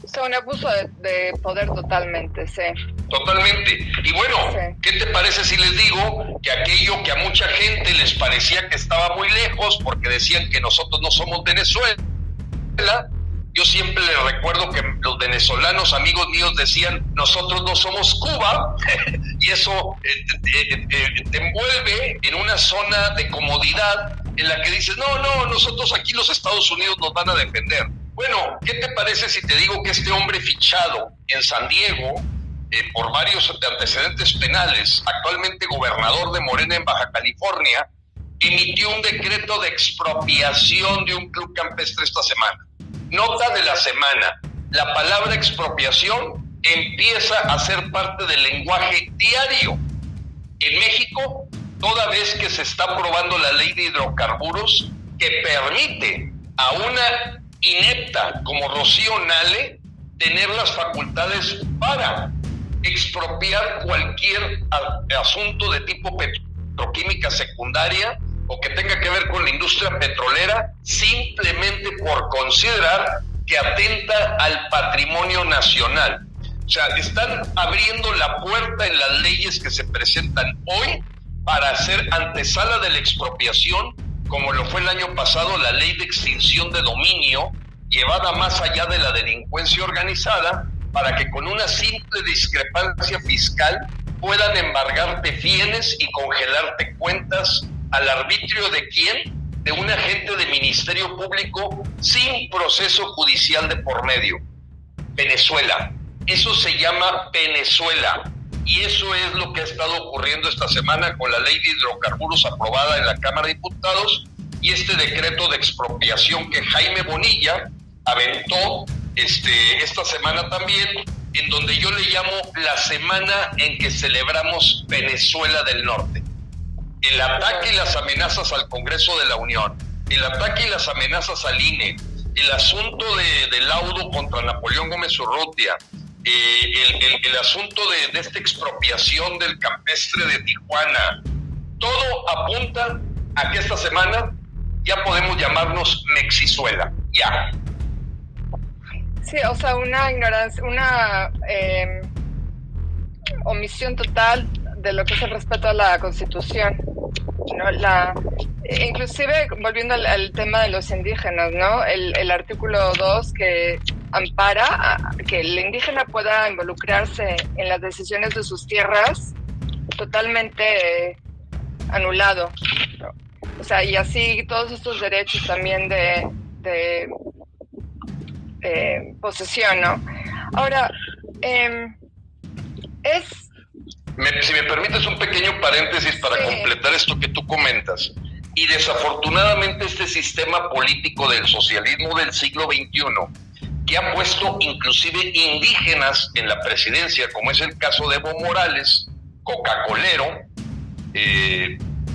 Es un abuso de poder totalmente, sí. Totalmente. Y bueno, sí. ¿Qué te parece si les digo que aquello que a mucha gente les parecía que estaba muy lejos porque decían que nosotros no somos Venezuela? Yo siempre les recuerdo que los venezolanos, amigos míos, decían, nosotros no somos Cuba, y eso te envuelve en una zona de comodidad en la que dices, no, nosotros aquí los Estados Unidos nos van a defender. Bueno, ¿qué te parece si te digo que este hombre fichado en San Diego por varios antecedentes penales, actualmente gobernador de Morena en Baja California, emitió un decreto de expropiación de un club campestre esta semana? Nota de la semana: la palabra expropiación empieza a ser parte del lenguaje diario en México, toda vez que se está aprobando la ley de hidrocarburos que permite a una inepta como Rocío Nale tener las facultades para expropiar cualquier asunto de tipo petroquímica secundaria o que tenga que ver con la industria petrolera, simplemente por considerar que atenta al patrimonio nacional. O sea, están abriendo la puerta en las leyes que se presentan hoy para hacer antesala de la expropiación, como lo fue el año pasado la ley de extinción de dominio, llevada más allá de la delincuencia organizada, para que con una simple discrepancia fiscal puedan embargarte bienes y congelarte cuentas al arbitrio de quién, de un agente de Ministerio Público sin proceso judicial de por medio. Venezuela, eso se llama Venezuela, y eso es lo que ha estado ocurriendo esta semana con la ley de hidrocarburos aprobada en la Cámara de Diputados y este decreto de expropiación que Jaime Bonilla aventó esta semana también, en donde yo le llamo la semana en que celebramos Venezuela del Norte. El ataque y las amenazas al Congreso de la Unión, el ataque y las amenazas al INE, el asunto del laudo contra Napoleón Gómez Urrutia, el asunto de esta expropiación del campestre de Tijuana, todo apunta a que esta semana ya podemos llamarnos Mexizuela, ya. Sí, o sea, una ignorancia, una omisión total de lo que es el respeto a la Constitución, ¿no? Inclusive, volviendo al tema de los indígenas, ¿no? El artículo 2 que ampara que el indígena pueda involucrarse en las decisiones de sus tierras, totalmente anulado, ¿no? O sea, y así todos estos derechos también de posesión, ¿no? Ahora, Si me permites un pequeño paréntesis para completar esto que tú comentas. Y desafortunadamente este sistema político del socialismo del siglo XXI, que ha puesto inclusive indígenas en la presidencia, como es el caso de Evo Morales, coca-colero,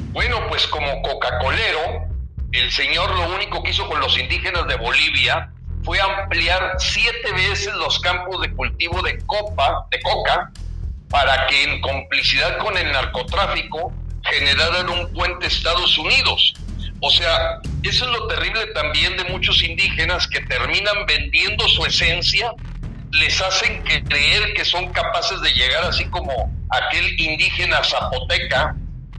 bueno, pues como coca-colero, el señor lo único que hizo con los indígenas de Bolivia fue ampliar 7 veces los campos de cultivo de coca, para que en complicidad con el narcotráfico generaran un puente a Estados Unidos. O sea, eso es lo terrible también de muchos indígenas que terminan vendiendo su esencia, les hacen creer que son capaces de llegar así como aquel indígena zapoteca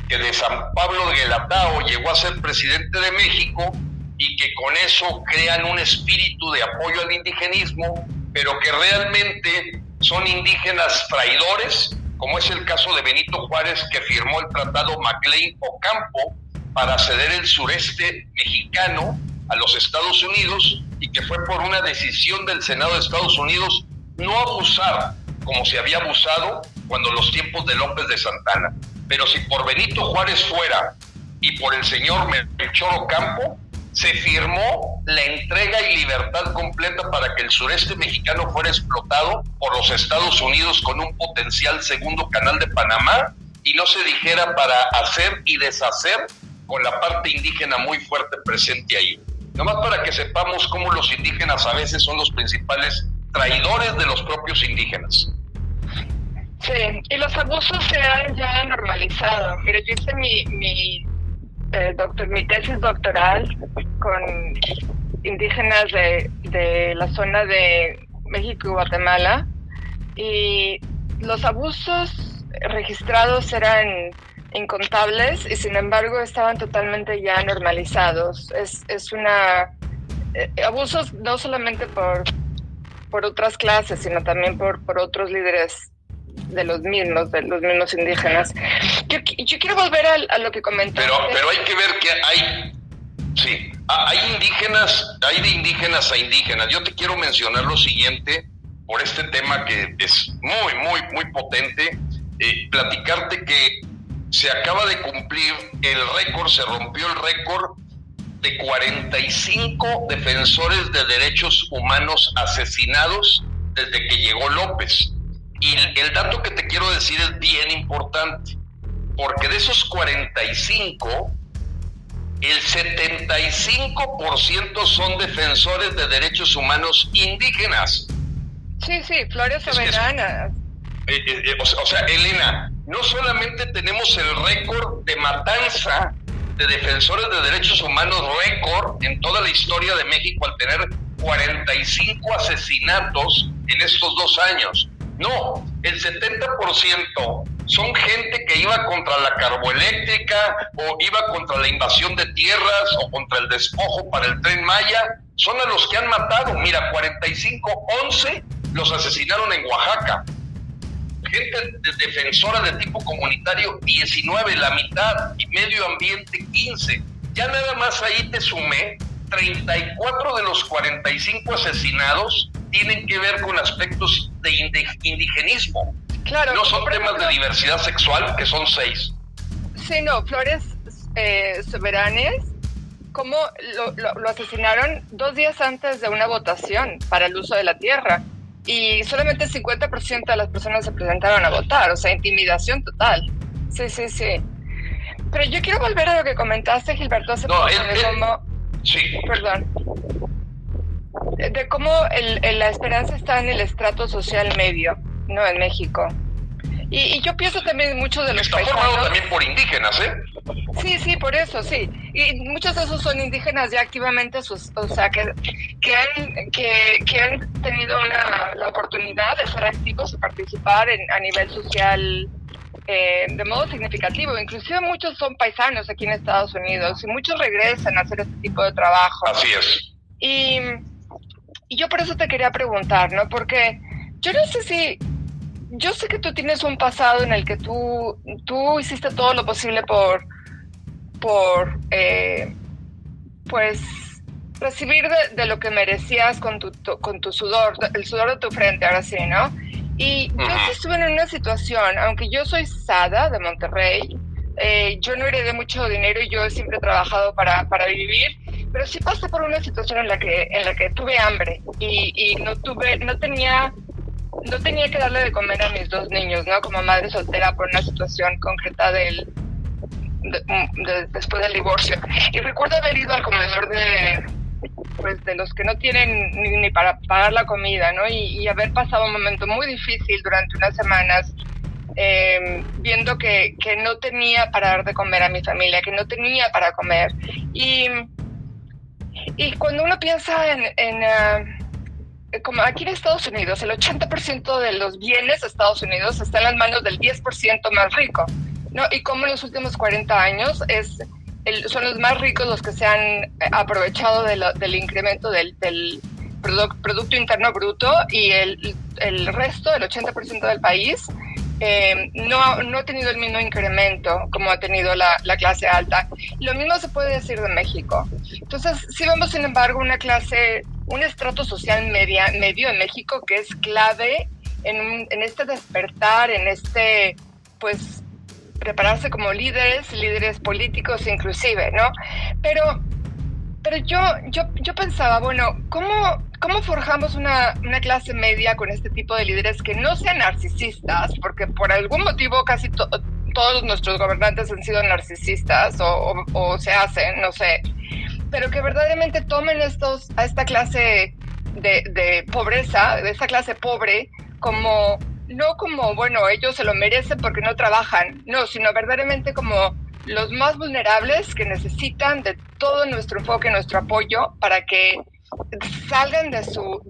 que de San Pablo de Guelatao llegó a ser presidente de México y que con eso crean un espíritu de apoyo al indigenismo, pero que realmente son indígenas traidores, como es el caso de Benito Juárez, que firmó el tratado McLean-Ocampo para ceder el sureste mexicano a los Estados Unidos, y que fue por una decisión del Senado de Estados Unidos no abusar como se había abusado cuando los tiempos de López de Santana. Pero si por Benito Juárez fuera y por el señor Melchor Ocampo, se firmó la entrega y libertad completa para que el sureste mexicano fuera explotado por los Estados Unidos con un potencial segundo canal de Panamá, y no se dijera para hacer y deshacer con la parte indígena muy fuerte presente ahí. Nomás para que sepamos cómo los indígenas a veces son los principales traidores de los propios indígenas. Sí, y los abusos se han ya normalizado. Mire, yo hice mi tesis doctoral con indígenas de la zona de México y Guatemala, y los abusos registrados eran incontables y sin embargo estaban totalmente ya normalizados. Abusos no solamente por otras clases, sino también por otros líderes de los mismos indígenas. Yo quiero volver a lo que comentaste. Pero hay que ver que hay de indígenas a indígenas. Yo te quiero mencionar lo siguiente por este tema que es muy, muy, muy potente. Platicarte que se acaba de cumplir se rompió el récord de 45 defensores de derechos humanos asesinados desde que llegó López. Y el dato que te quiero decir es bien importante, porque de esos 45, el 75% son defensores de derechos humanos indígenas. Sí, Flores Soberanas. O sea, Elena, no solamente tenemos el récord de matanza de defensores de derechos humanos, récord en toda la historia de México al tener 45 asesinatos en estos 2 años. No, el 70% son gente que iba contra la carboeléctrica o iba contra la invasión de tierras o contra el despojo para el Tren Maya. Son a los que han matado. Mira, 45, 11 los asesinaron en Oaxaca. Gente defensora de tipo comunitario, 19, la mitad, y medio ambiente, 15. Ya nada más ahí te sumé 34 de los 45 asesinados tienen que ver con aspectos de indigenismo. Claro. No son temas de diversidad sexual, que son 6. Sí, no, Flores Soberanes, ¿cómo lo asesinaron 2 días antes de una votación para el uso de la tierra? Y solamente el 50% de las personas se presentaron a votar, o sea, intimidación total. Sí. Pero yo quiero volver a lo que comentaste, Gilberto, hace poco, de cómo la esperanza está en el estrato social medio, ¿no? En México. Y yo pienso también muchos de los paisanos... Está formado también por indígenas, ¿eh? Sí, por eso, sí. Y muchos de esos son indígenas ya activamente, o sea, que han tenido la oportunidad de ser activos y participar a nivel social de modo significativo. Inclusive muchos son paisanos aquí en Estados Unidos y muchos regresan a hacer este tipo de trabajo. Así es. Y yo por eso te quería preguntar, ¿no? Porque yo no sé si... Yo sé que tú tienes un pasado en el que tú hiciste todo lo posible por pues recibir de lo que merecías con tu sudor, el sudor de tu frente, ahora sí, ¿no? Y yo sí estuve en una situación, aunque yo soy Sada de Monterrey, yo no heredé mucho dinero y yo siempre he trabajado para vivir, pero sí pasé por una situación en la que tuve hambre y no tenía que darle de comer a mis 2 niños, ¿no? Como madre soltera por una situación concreta después del divorcio. Y recuerdo haber ido al comedor de los que no tienen ni para pagar la comida, ¿no? Y haber pasado un momento muy difícil durante unas semanas, viendo que no tenía para dar de comer a mi familia, que no tenía para comer. Y cuando uno piensa como aquí en Estados Unidos, el 80% de los bienes de Estados Unidos está en las manos del 10% más rico, ¿no? Y como en los últimos 40 años son los más ricos los que se han aprovechado del incremento del Producto Interno Bruto, y el resto, el 80% del país, no ha tenido el mismo incremento como ha tenido la clase alta. Lo mismo se puede decir de México. Entonces, sí vemos, sin embargo, un estrato social medio en México que es clave en este despertar, en pues, prepararse como líderes políticos inclusive, ¿no? Pero yo pensaba, bueno, ¿cómo forjamos una clase media con este tipo de líderes que no sean narcisistas? Porque por algún motivo casi todos nuestros gobernantes han sido narcisistas o se hacen, no sé, pero que verdaderamente tomen a esta clase de pobreza, de esa clase pobre, no como, bueno, ellos se lo merecen porque no trabajan, no, sino verdaderamente como los más vulnerables que necesitan de todo nuestro enfoque, nuestro apoyo, para que salgan de su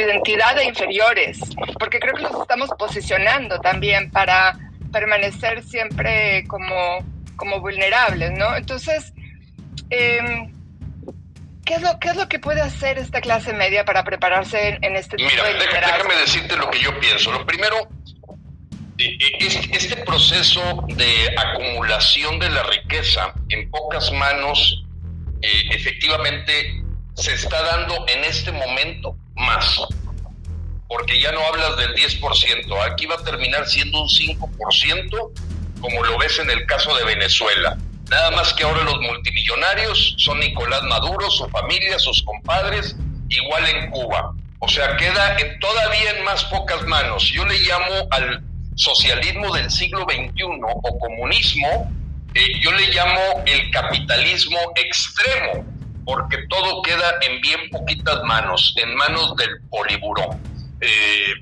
identidad de inferiores, porque creo que los estamos posicionando también para permanecer siempre como vulnerables, ¿no? Entonces, ¿qué es lo que puede hacer esta clase media para prepararse en este tipo de liderazgo? Déjame decirte lo que yo pienso. Lo primero, este proceso de acumulación de la riqueza en pocas manos, efectivamente se está dando en este momento más, porque ya no hablas del 10%, aquí va a terminar siendo un 5%, como lo ves en el caso de Venezuela. Nada más que ahora los multimillonarios son Nicolás Maduro, su familia, sus compadres, igual en Cuba. O sea, queda todavía en más pocas manos. Yo le llamo al socialismo del siglo XXI o comunismo, yo le llamo el capitalismo extremo, porque todo queda en bien poquitas manos, en manos del poliburón.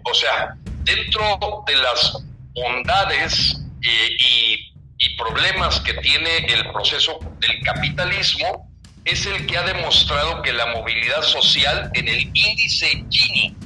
O sea, dentro de las bondades y problemas que tiene el proceso del capitalismo, es el que ha demostrado que la movilidad social en el índice Gini.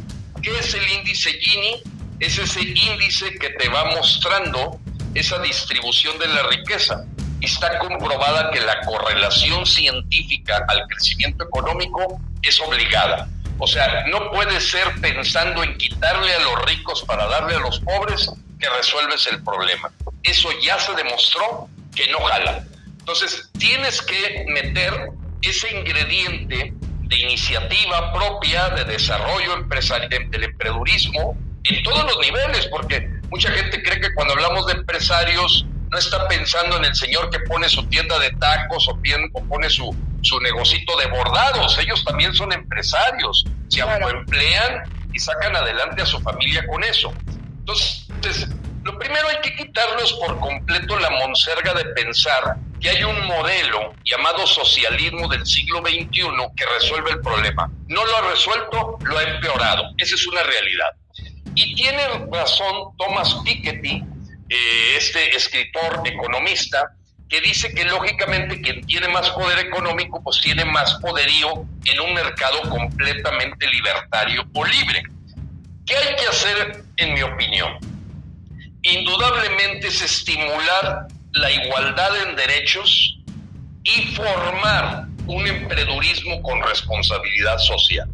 ¿Qué es el índice Gini? Es ese índice que te va mostrando esa distribución de la riqueza. Y está comprobada que la correlación científica al crecimiento económico es obligada. O sea, no puede ser pensando en quitarle a los ricos para darle a los pobres que resuelves el problema. Eso ya se demostró que no jala. Entonces, tienes que meter ese ingrediente de iniciativa propia, de desarrollo empresarial, del emprendedurismo, en todos los niveles, porque mucha gente cree que cuando hablamos de empresarios no está pensando en el señor que pone su tienda de tacos o pone su negocito de bordados. Ellos también son empresarios, se autoemplean y sacan adelante a su familia con eso. Entonces, lo primero, hay que quitarnos por completo la monserga de pensar que hay un modelo llamado socialismo del siglo XXI que resuelve el problema. No lo ha resuelto, lo ha empeorado. Esa es una realidad. Y tiene razón Thomas Piketty, este escritor economista, que dice que lógicamente quien tiene más poder económico pues tiene más poderío en un mercado completamente libertario o libre. ¿Qué hay que hacer, en mi opinión? Indudablemente es estimular la igualdad en derechos y formar un emprendedurismo con responsabilidad social.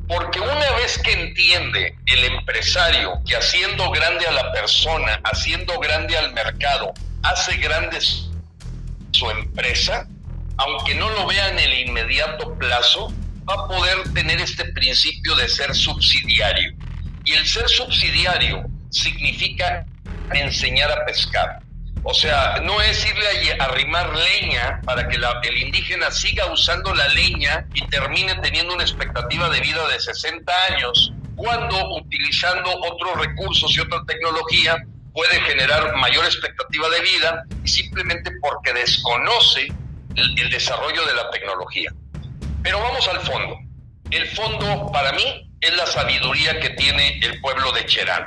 Porque una vez que entiende el empresario que haciendo grande a la persona, haciendo grande al mercado, hace grande su empresa, aunque no lo vea en el inmediato plazo, va a poder tener este principio de ser subsidiario. Y el ser subsidiario significa enseñar a pescar. O sea, no es irle a arrimar leña para que el indígena siga usando la leña y termine teniendo una expectativa de vida de 60 años, cuando utilizando otros recursos y otra tecnología puede generar mayor expectativa de vida, y simplemente porque desconoce el desarrollo de la tecnología. Pero vamos al fondo. El fondo, para mí, es la sabiduría que tiene el pueblo de Cherán.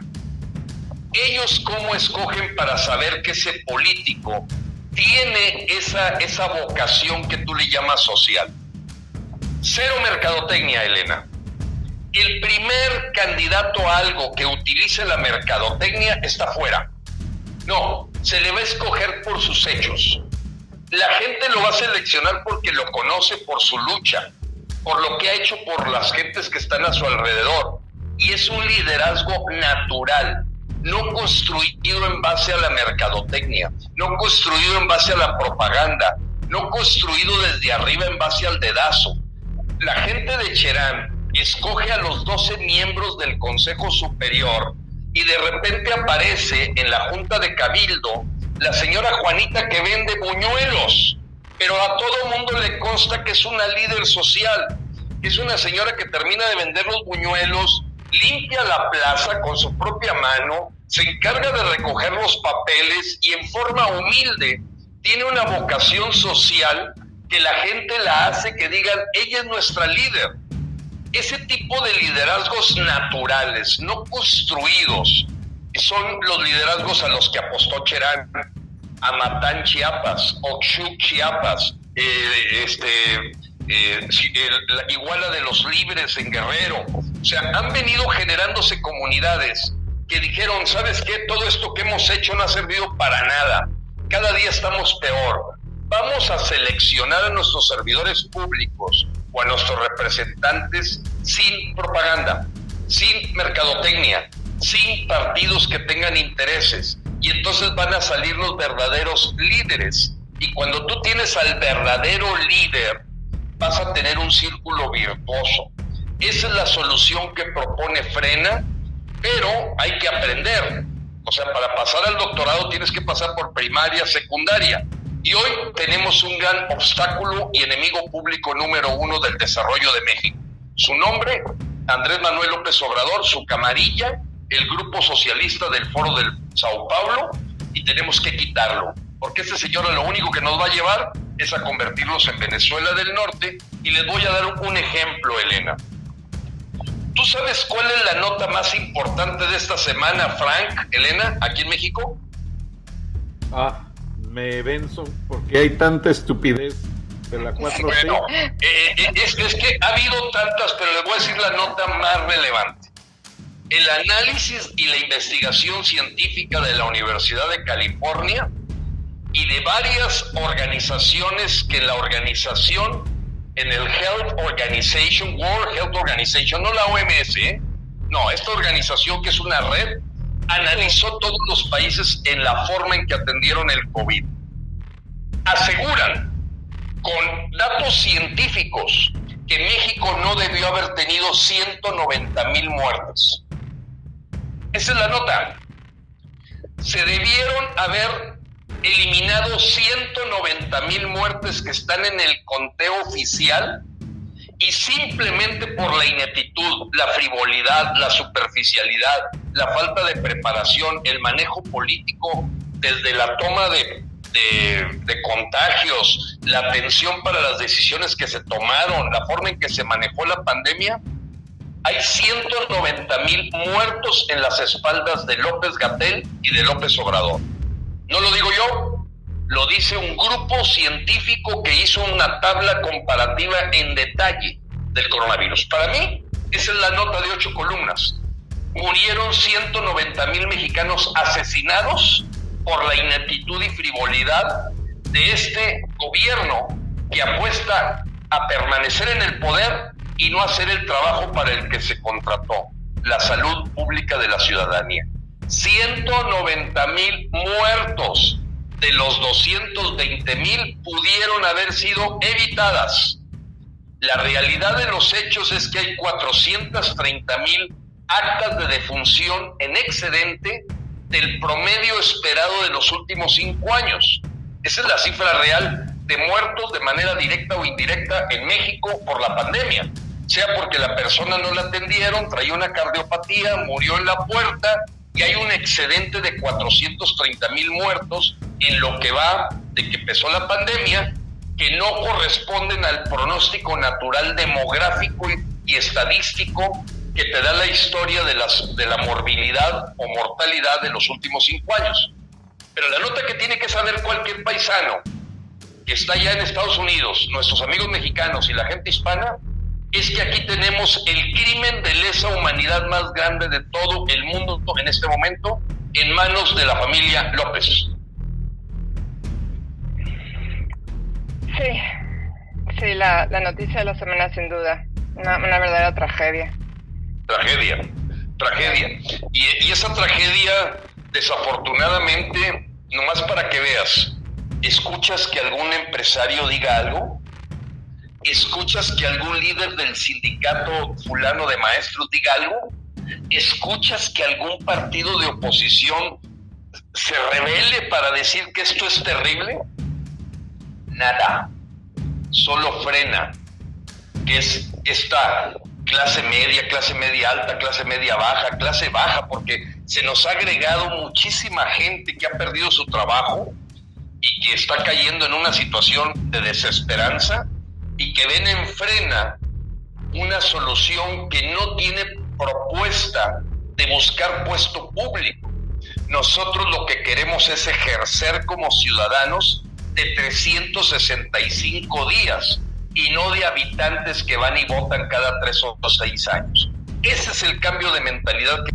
Ellos cómo escogen para saber que ese político tiene esa vocación que tú le llamas social. Cero mercadotecnia, Elena. El primer candidato a algo que utilice la mercadotecnia está fuera. No, se le va a escoger por sus hechos. La gente lo va a seleccionar porque lo conoce, por su lucha, por lo que ha hecho por las gentes que están a su alrededor. Y es un liderazgo natural, no construido en base a la mercadotecnia, no construido en base a la propaganda, no construido desde arriba en base al dedazo. La gente de Cherán escoge a los 12 miembros del Consejo Superior y de repente aparece en la Junta de Cabildo la señora Juanita que vende buñuelos, pero a todo mundo le consta que es una líder social, que es una señora que termina de vender los buñuelos, limpia la plaza con su propia mano, se encarga de recoger los papeles y en forma humilde tiene una vocación social que la gente la hace que digan, ella es nuestra líder. Ese tipo de liderazgos naturales, no construidos, son los liderazgos a los que apostó Cherán. Amatán, Chiapas, Oxuc, Chiapas, la Iguala de los Libres en Guerrero. O sea, han venido generándose comunidades que dijeron, ¿sabes qué? Todo esto que hemos hecho no ha servido para nada. Cada día estamos peor. Vamos a seleccionar a nuestros servidores públicos o a nuestros representantes sin propaganda, sin mercadotecnia, sin partidos que tengan intereses. Y entonces van a salir los verdaderos líderes. Y cuando tú tienes al verdadero líder, vas a tener un círculo virtuoso. Esa es la solución que propone Frena, pero hay que aprender. O sea, para pasar al doctorado tienes que pasar por primaria, secundaria. Y hoy tenemos un gran obstáculo y enemigo público número 1 del desarrollo de México. Su nombre, Andrés Manuel López Obrador, su camarilla, el Grupo Socialista del Foro del Sao Paulo, y tenemos que quitarlo, porque este señor lo único que nos va a llevar es a convertirlos en Venezuela del Norte. Y les voy a dar un ejemplo, Elena. ¿Tú sabes cuál es la nota más importante de esta semana, Frank, Elena, aquí en México? Me venzo porque hay tanta estupidez de la 4T. Bueno, es que ha habido tantas, pero les voy a decir la nota más relevante. El análisis y la investigación científica de la Universidad de California y de varias organizaciones que la organización en el Health Organization, World Health Organization, no la OMS, no, esta organización que es una red, analizó todos los países en la forma en que atendieron el COVID. Aseguran, con datos científicos, que México no debió haber tenido 190,000 muertes. Esa es la nota. Se debieron haber eliminado 190,000 muertes que están en el conteo oficial, y simplemente por la ineptitud, la frivolidad, la superficialidad, la falta de preparación, el manejo político desde la toma de contagios, la atención para las decisiones que se tomaron, la forma en que se manejó la pandemia, hay 190,000 muertos en las espaldas de López-Gatell y de López Obrador. No lo digo yo, lo dice un grupo científico que hizo una tabla comparativa en detalle del coronavirus. Para mí, esa es la nota de 8 columnas. Murieron 190,000 mexicanos asesinados por la ineptitud y frivolidad de este gobierno que apuesta a permanecer en el poder y no hacer el trabajo para el que se contrató, la salud pública de la ciudadanía. 190,000 muertos de los 220,000 pudieron haber sido evitadas. La realidad de los hechos es que hay 430,000 actas de defunción en excedente del promedio esperado de los últimos 5 años. Esa es la cifra real de muertos de manera directa o indirecta en México por la pandemia, sea porque la persona no la atendieron, traía una cardiopatía, murió en la puerta, y hay un excedente de 430,000 muertos en lo que va de que empezó la pandemia, que no corresponden al pronóstico natural demográfico y estadístico que te da la historia de la morbilidad o mortalidad de los últimos 5 años. Pero la nota que tiene que saber cualquier paisano que está allá en Estados Unidos, nuestros amigos mexicanos y la gente hispana, es que aquí tenemos el crimen de lesa humanidad más grande de todo el mundo en este momento en manos de la familia López. Sí, la noticia de la semana sin duda, una verdadera tragedia. Tragedia. Y esa tragedia, desafortunadamente, nomás para que veas, ¿escuchas que algún empresario diga algo? ¿Escuchas que algún líder del sindicato fulano de maestros diga algo? ¿Escuchas que algún partido de oposición se rebele para decir que esto es terrible? Nada. Solo frena, que es esta clase media alta, clase media baja, clase baja, porque se nos ha agregado muchísima gente que ha perdido su trabajo y que está cayendo en una situación de desesperanza y que ven en frena una solución que no tiene propuesta de buscar puesto público. Nosotros lo que queremos es ejercer como ciudadanos de 365 días y no de habitantes que van y votan cada 3 o 6 años. Ese es el cambio de mentalidad que...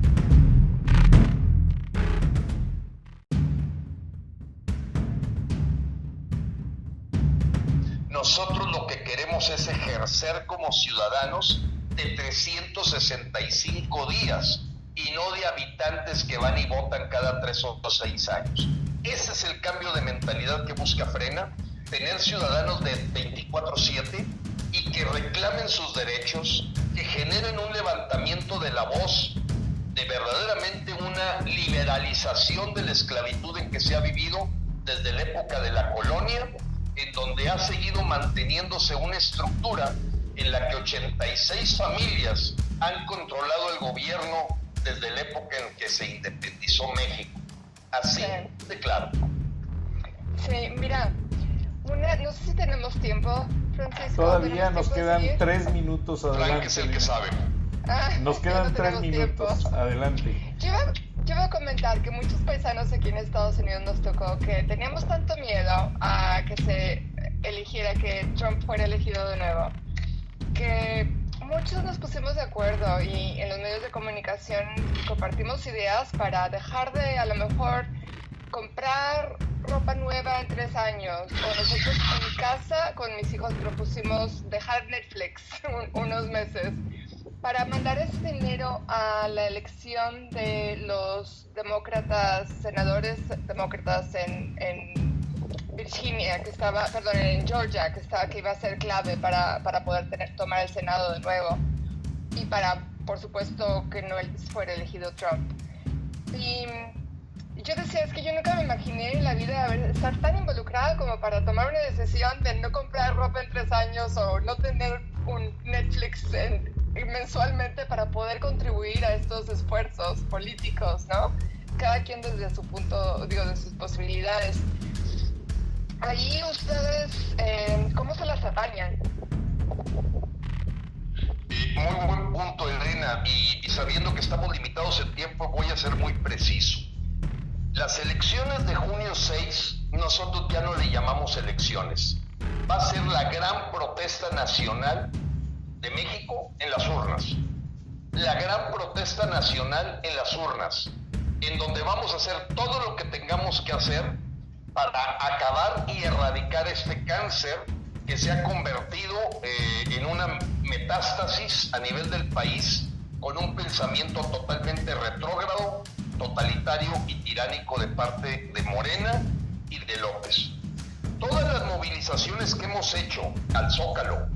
Nosotros lo que queremos es ejercer como ciudadanos de 365 días y no de habitantes que van y votan cada 3 o 6 años. Ese es el cambio de mentalidad que busca Frena, tener ciudadanos de 24/7 y que reclamen sus derechos, que generen un levantamiento de la voz, de verdaderamente una liberalización de la esclavitud en que se ha vivido desde la época de la colonia, en donde ha seguido manteniéndose una estructura en la que 86 familias han controlado el gobierno desde la época en que se independizó México. Así de claro. Sí, mira, no sé si tenemos tiempo, Francisco. Todavía nos quedan 3 minutos, adelante. Frank es el que sabe. Nos quedan 3 minutos, adelante. Yo voy a comentar que muchos paisanos aquí en Estados Unidos nos tocó que teníamos tanto miedo a que se eligiera, que Trump fuera elegido de nuevo, que muchos nos pusimos de acuerdo y en los medios de comunicación compartimos ideas para dejar de, a lo mejor, comprar ropa nueva en 3 años. O nosotros en casa con mis hijos propusimos dejar Netflix unos meses para mandar ese dinero a la elección de los demócratas, senadores demócratas en Virginia, en Georgia, que iba a ser clave para poder tomar el Senado de nuevo y para, por supuesto, que no fuera elegido Trump. Y yo decía, es que yo nunca me imaginé en la vida estar tan involucrada como para tomar una decisión de no comprar ropa en 3 años o no tener un Netflix mensualmente para poder contribuir a estos esfuerzos políticos, ¿no? Cada quien desde su punto, de sus posibilidades. Ahí ustedes, ¿cómo se las apañan? Muy buen punto, Elena, y sabiendo que estamos limitados en tiempo, voy a ser muy preciso. Las elecciones de junio 6, nosotros ya no le llamamos elecciones. Va a ser la gran protesta nacional de México en las urnas. La gran protesta nacional en las urnas, en donde vamos a hacer todo lo que tengamos que hacer para acabar y erradicar este cáncer que se ha convertido en una metástasis a nivel del país, con un pensamiento totalmente retrógrado, totalitario y tiránico de parte de Morena y de López. Todas las movilizaciones que hemos hecho al Zócalo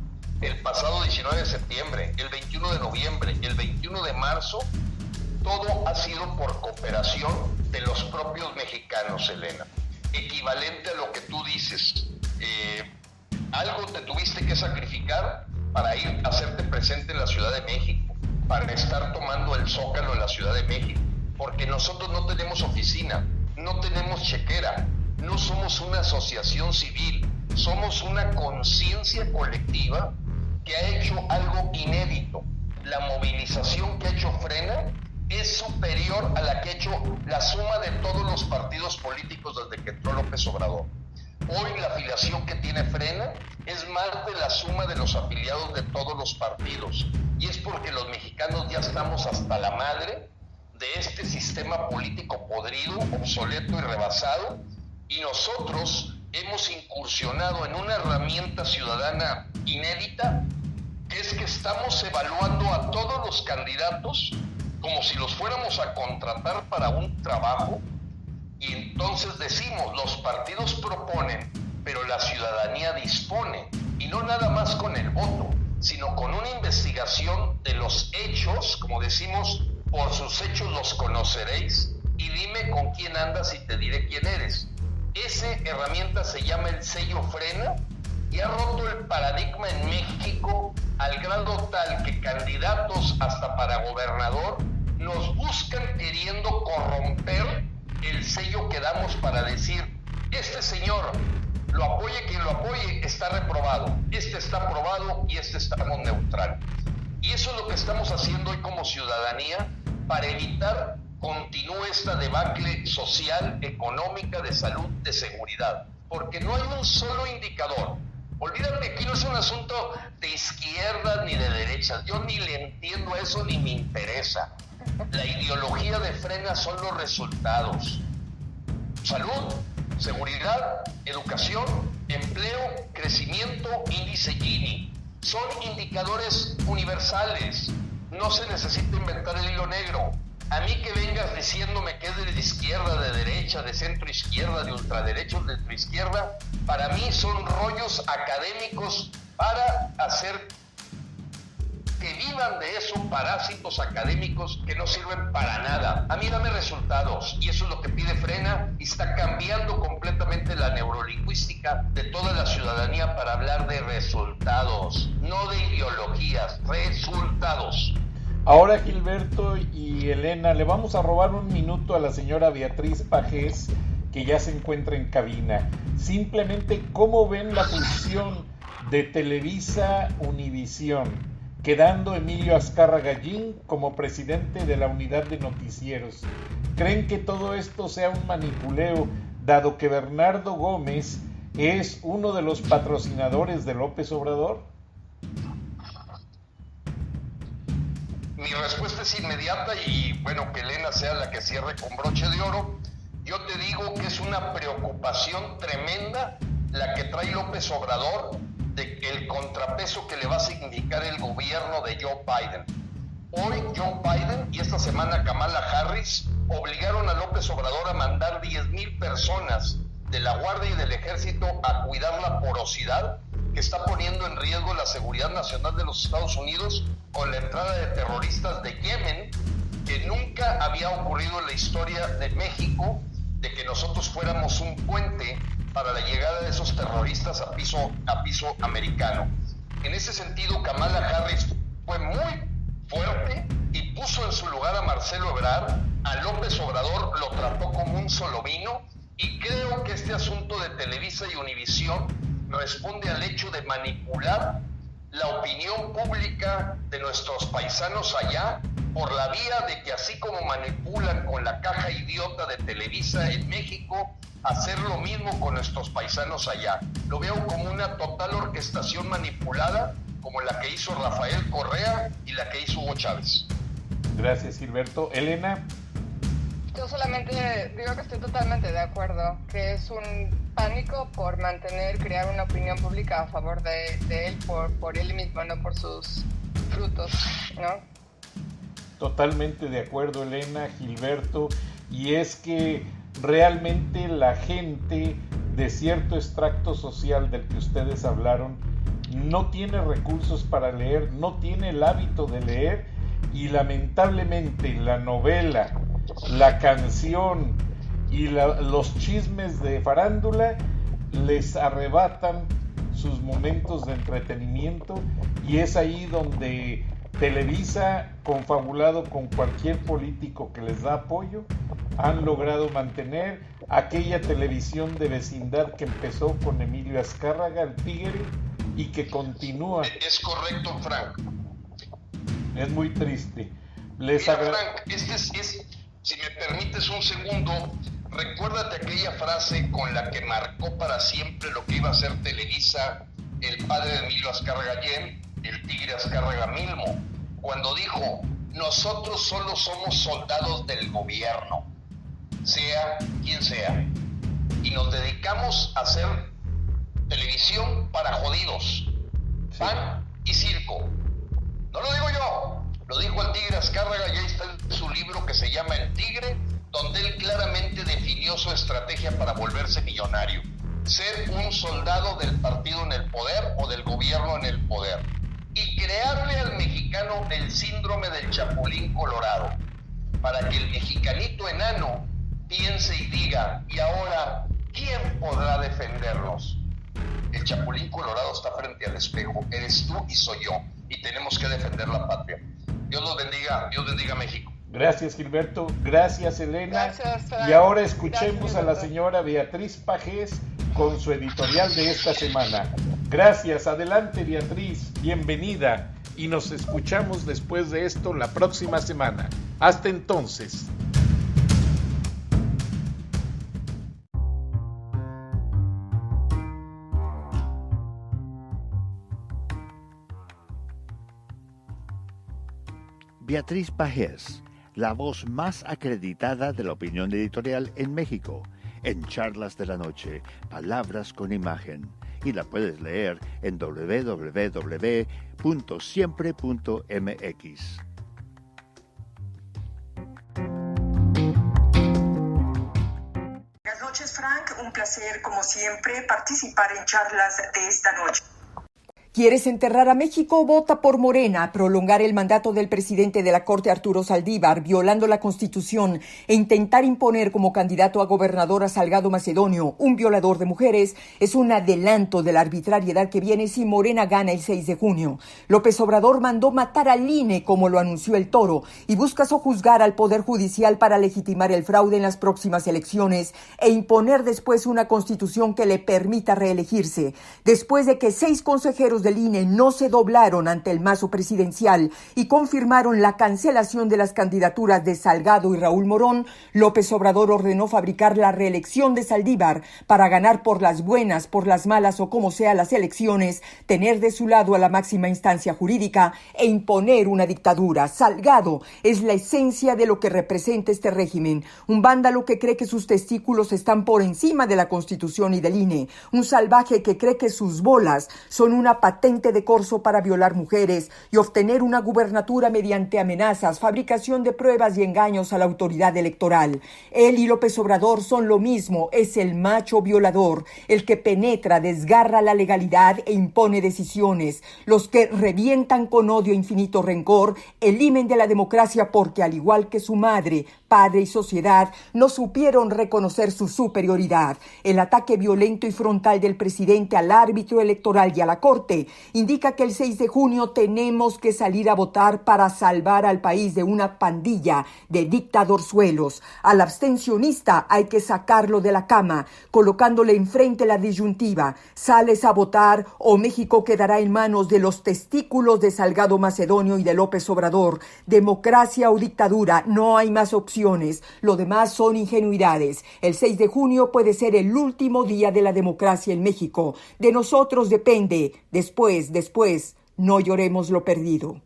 el pasado 19 de septiembre, el 21 de noviembre, el 21 de marzo, todo ha sido por cooperación de los propios mexicanos, Elena. Equivalente a lo que tú dices, algo te tuviste que sacrificar para ir a hacerte presente en la Ciudad de México, para estar tomando el Zócalo en la Ciudad de México, porque nosotros no tenemos oficina, no tenemos chequera, no somos una asociación civil, somos una conciencia colectiva que ha hecho algo inédito. La movilización que ha hecho Frena es superior a la que ha hecho la suma de todos los partidos políticos desde que entró López Obrador. Hoy la afiliación que tiene Frena es más de la suma de los afiliados de todos los partidos, y es porque los mexicanos ya estamos hasta la madre de este sistema político podrido, obsoleto y rebasado, y nosotros hemos incursionado en una herramienta ciudadana inédita, que es que estamos evaluando a todos los candidatos como si los fuéramos a contratar para un trabajo, y entonces decimos, los partidos proponen, pero la ciudadanía dispone, y no nada más con el voto, sino con una investigación de los hechos, como decimos, por sus hechos los conoceréis, y dime con quién andas y te diré quién eres. Esa herramienta se llama el sello Frena, y ha roto el paradigma en México al grado tal que candidatos hasta para gobernador nos buscan queriendo corromper el sello que damos para decir, este señor, lo apoye quien lo apoye, está reprobado, este está aprobado y este estamos neutral. Y eso es lo que estamos haciendo hoy como ciudadanía para evitar continúe esta debacle social, económica, de salud, de seguridad, porque no hay un solo indicador. Olvídate, aquí no es un asunto de izquierdas ni de derechas, yo ni le entiendo a eso ni me interesa. La ideología de Frena son los resultados. Salud, seguridad, educación, empleo, crecimiento, índice Gini. Son indicadores universales. No se necesita inventar el hilo negro. A mí que vengas diciéndome que es de izquierda, de derecha, de centro izquierda, de ultraderecha o de centroizquierda, para mí son rollos académicos para hacer que vivan de eso parásitos académicos que no sirven para nada. A mí dame resultados, y eso es lo que pide Frena, y está cambiando completamente la neurolingüística de toda la ciudadanía para hablar de resultados, no de ideologías, resultados. Ahora, Gilberto y Elena, le vamos a robar un minuto a la señora Beatriz Pajés, que ya se encuentra en cabina. Simplemente, ¿cómo ven la fusión de Televisa Univisión, quedando Emilio Azcárraga Gallín como presidente de la unidad de noticieros? ¿Creen que todo esto sea un manipuleo, dado que Bernardo Gómez es uno de los patrocinadores de López Obrador? Mi respuesta es inmediata y bueno, que Elena sea la que cierre con broche de oro. Yo te digo que es una preocupación tremenda la que trae López Obrador de el contrapeso que le va a significar el gobierno de Joe Biden. Hoy Joe Biden y esta semana Kamala Harris obligaron a López Obrador a mandar 10,000 personas de la Guardia y del Ejército a cuidar la porosidad que está poniendo en riesgo la seguridad nacional de los Estados Unidos con la entrada de terroristas de Yemen, que nunca había ocurrido en la historia de México, de que nosotros fuéramos un puente para la llegada de esos terroristas a piso americano. En ese sentido, Kamala Harris fue muy fuerte y puso en su lugar a Marcelo Ebrard. A López Obrador lo trató como un solo vino, y creo que este asunto de Televisa y Univisión responde al hecho de manipular la opinión pública de nuestros paisanos allá por la vía de que, así como manipulan con la caja idiota de Televisa en México, hacer lo mismo con nuestros paisanos allá. Lo veo como una total orquestación manipulada, como la que hizo Rafael Correa y la que hizo Hugo Chávez. Gracias, Gilberto. Elena. Yo solamente digo que estoy totalmente de acuerdo, que es un pánico por crear una opinión pública a favor de él, por él mismo, no por sus frutos, ¿no? Totalmente de acuerdo, Elena, Gilberto, y es que realmente la gente de cierto extracto social del que ustedes hablaron no tiene recursos para leer, no tiene el hábito de leer, y lamentablemente la novela, la canción y los chismes de farándula les arrebatan sus momentos de entretenimiento, y es ahí donde Televisa, confabulado con cualquier político que les da apoyo, han logrado mantener aquella televisión de vecindad que empezó con Emilio Azcárraga, el Tigre, y que continúa. Es correcto, Frank. Es muy triste. Frank, si me permites un segundo, recuérdate aquella frase con la que marcó para siempre lo que iba a ser Televisa el padre de Emilio Azcárraga Allén, el Tigre Azcárraga Milmo, cuando dijo: nosotros solo somos soldados del gobierno, sea quien sea, y nos dedicamos a hacer televisión para jodidos, pan y circo. No lo digo yo, lo dijo el Tigre Azcárraga, y ahí está en su libro que se llama El Tigre, donde él claramente definió su estrategia para volverse millonario: ser un soldado del partido en el poder o del gobierno en el poder, y crearle al mexicano el síndrome del Chapulín Colorado, para que el mexicanito enano piense y diga: ¿y ahora quién podrá defendernos? El Chapulín Colorado está frente al espejo, eres tú y soy yo, y tenemos que defender la patria. Dios los bendiga, Dios bendiga México. Gracias, Gilberto, gracias, Elena. Gracias, Frank. Y ahora escuchemos a la señora Beatriz Pajés con su editorial de esta semana. Gracias, adelante, Beatriz, bienvenida, y nos escuchamos después de esto la próxima semana. Hasta entonces. Beatriz Pajés, la voz más acreditada de la opinión editorial en México, en Charlas de la Noche, Palabras con Imagen, y la puedes leer en www.siempre.mx. Buenas noches, Frank. Un placer, como siempre, participar en charlas de esta noche. ¿Quieres enterrar a México? Vota por Morena, prolongar el mandato del presidente de la Corte, Arturo Saldívar, violando la Constitución, e intentar imponer como candidato a gobernador a Salgado Macedonio, un violador de mujeres, es un adelanto de la arbitrariedad que viene si Morena gana el 6 de junio. López Obrador mandó matar al INE, como lo anunció el Toro, y busca sojuzgar al Poder Judicial para legitimar el fraude en las próximas elecciones e imponer después una Constitución que le permita reelegirse. Después de que 6 consejeros del INE no se doblaron ante el mazo presidencial y confirmaron la cancelación de las candidaturas de Salgado y Raúl Morón, López Obrador ordenó fabricar la reelección de Saldívar para ganar por las buenas, por las malas o como sea las elecciones, tener de su lado a la máxima instancia jurídica e imponer una dictadura. Salgado es la esencia de lo que representa este régimen, un vándalo que cree que sus testículos están por encima de la Constitución y del INE, un salvaje que cree que sus bolas son una patente de corso para violar mujeres y obtener una gubernatura mediante amenazas, fabricación de pruebas y engaños a la autoridad electoral. Él y López Obrador son lo mismo, es el macho violador, el que penetra, desgarra la legalidad e impone decisiones, los que revientan con odio e infinito rencor el himen de la democracia porque, al igual que su madre, padre y sociedad, no supieron reconocer su superioridad. El ataque violento y frontal del presidente al árbitro electoral y a la Corte indica que el 6 de junio tenemos que salir a votar para salvar al país de una pandilla de dictadorzuelos. Al abstencionista hay que sacarlo de la cama, colocándole enfrente la disyuntiva: ¿sales a votar o México quedará en manos de los testículos de Salgado Macedonio y de López Obrador? Democracia o dictadura, no hay más opciones. Lo demás son ingenuidades. El 6 de junio puede ser el último día de la democracia en México. De nosotros depende. Después, no lloremos lo perdido.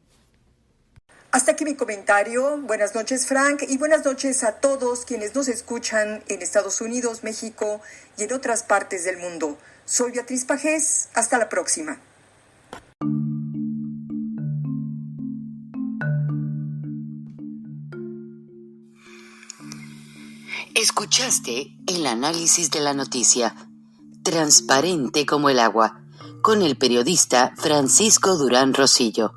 Hasta aquí mi comentario. Buenas noches, Frank, y buenas noches a todos quienes nos escuchan en Estados Unidos, México y en otras partes del mundo. Soy Beatriz Pajés. Hasta la próxima. Escuchaste el análisis de la noticia, transparente como el agua, con el periodista Francisco Durán Rosillo.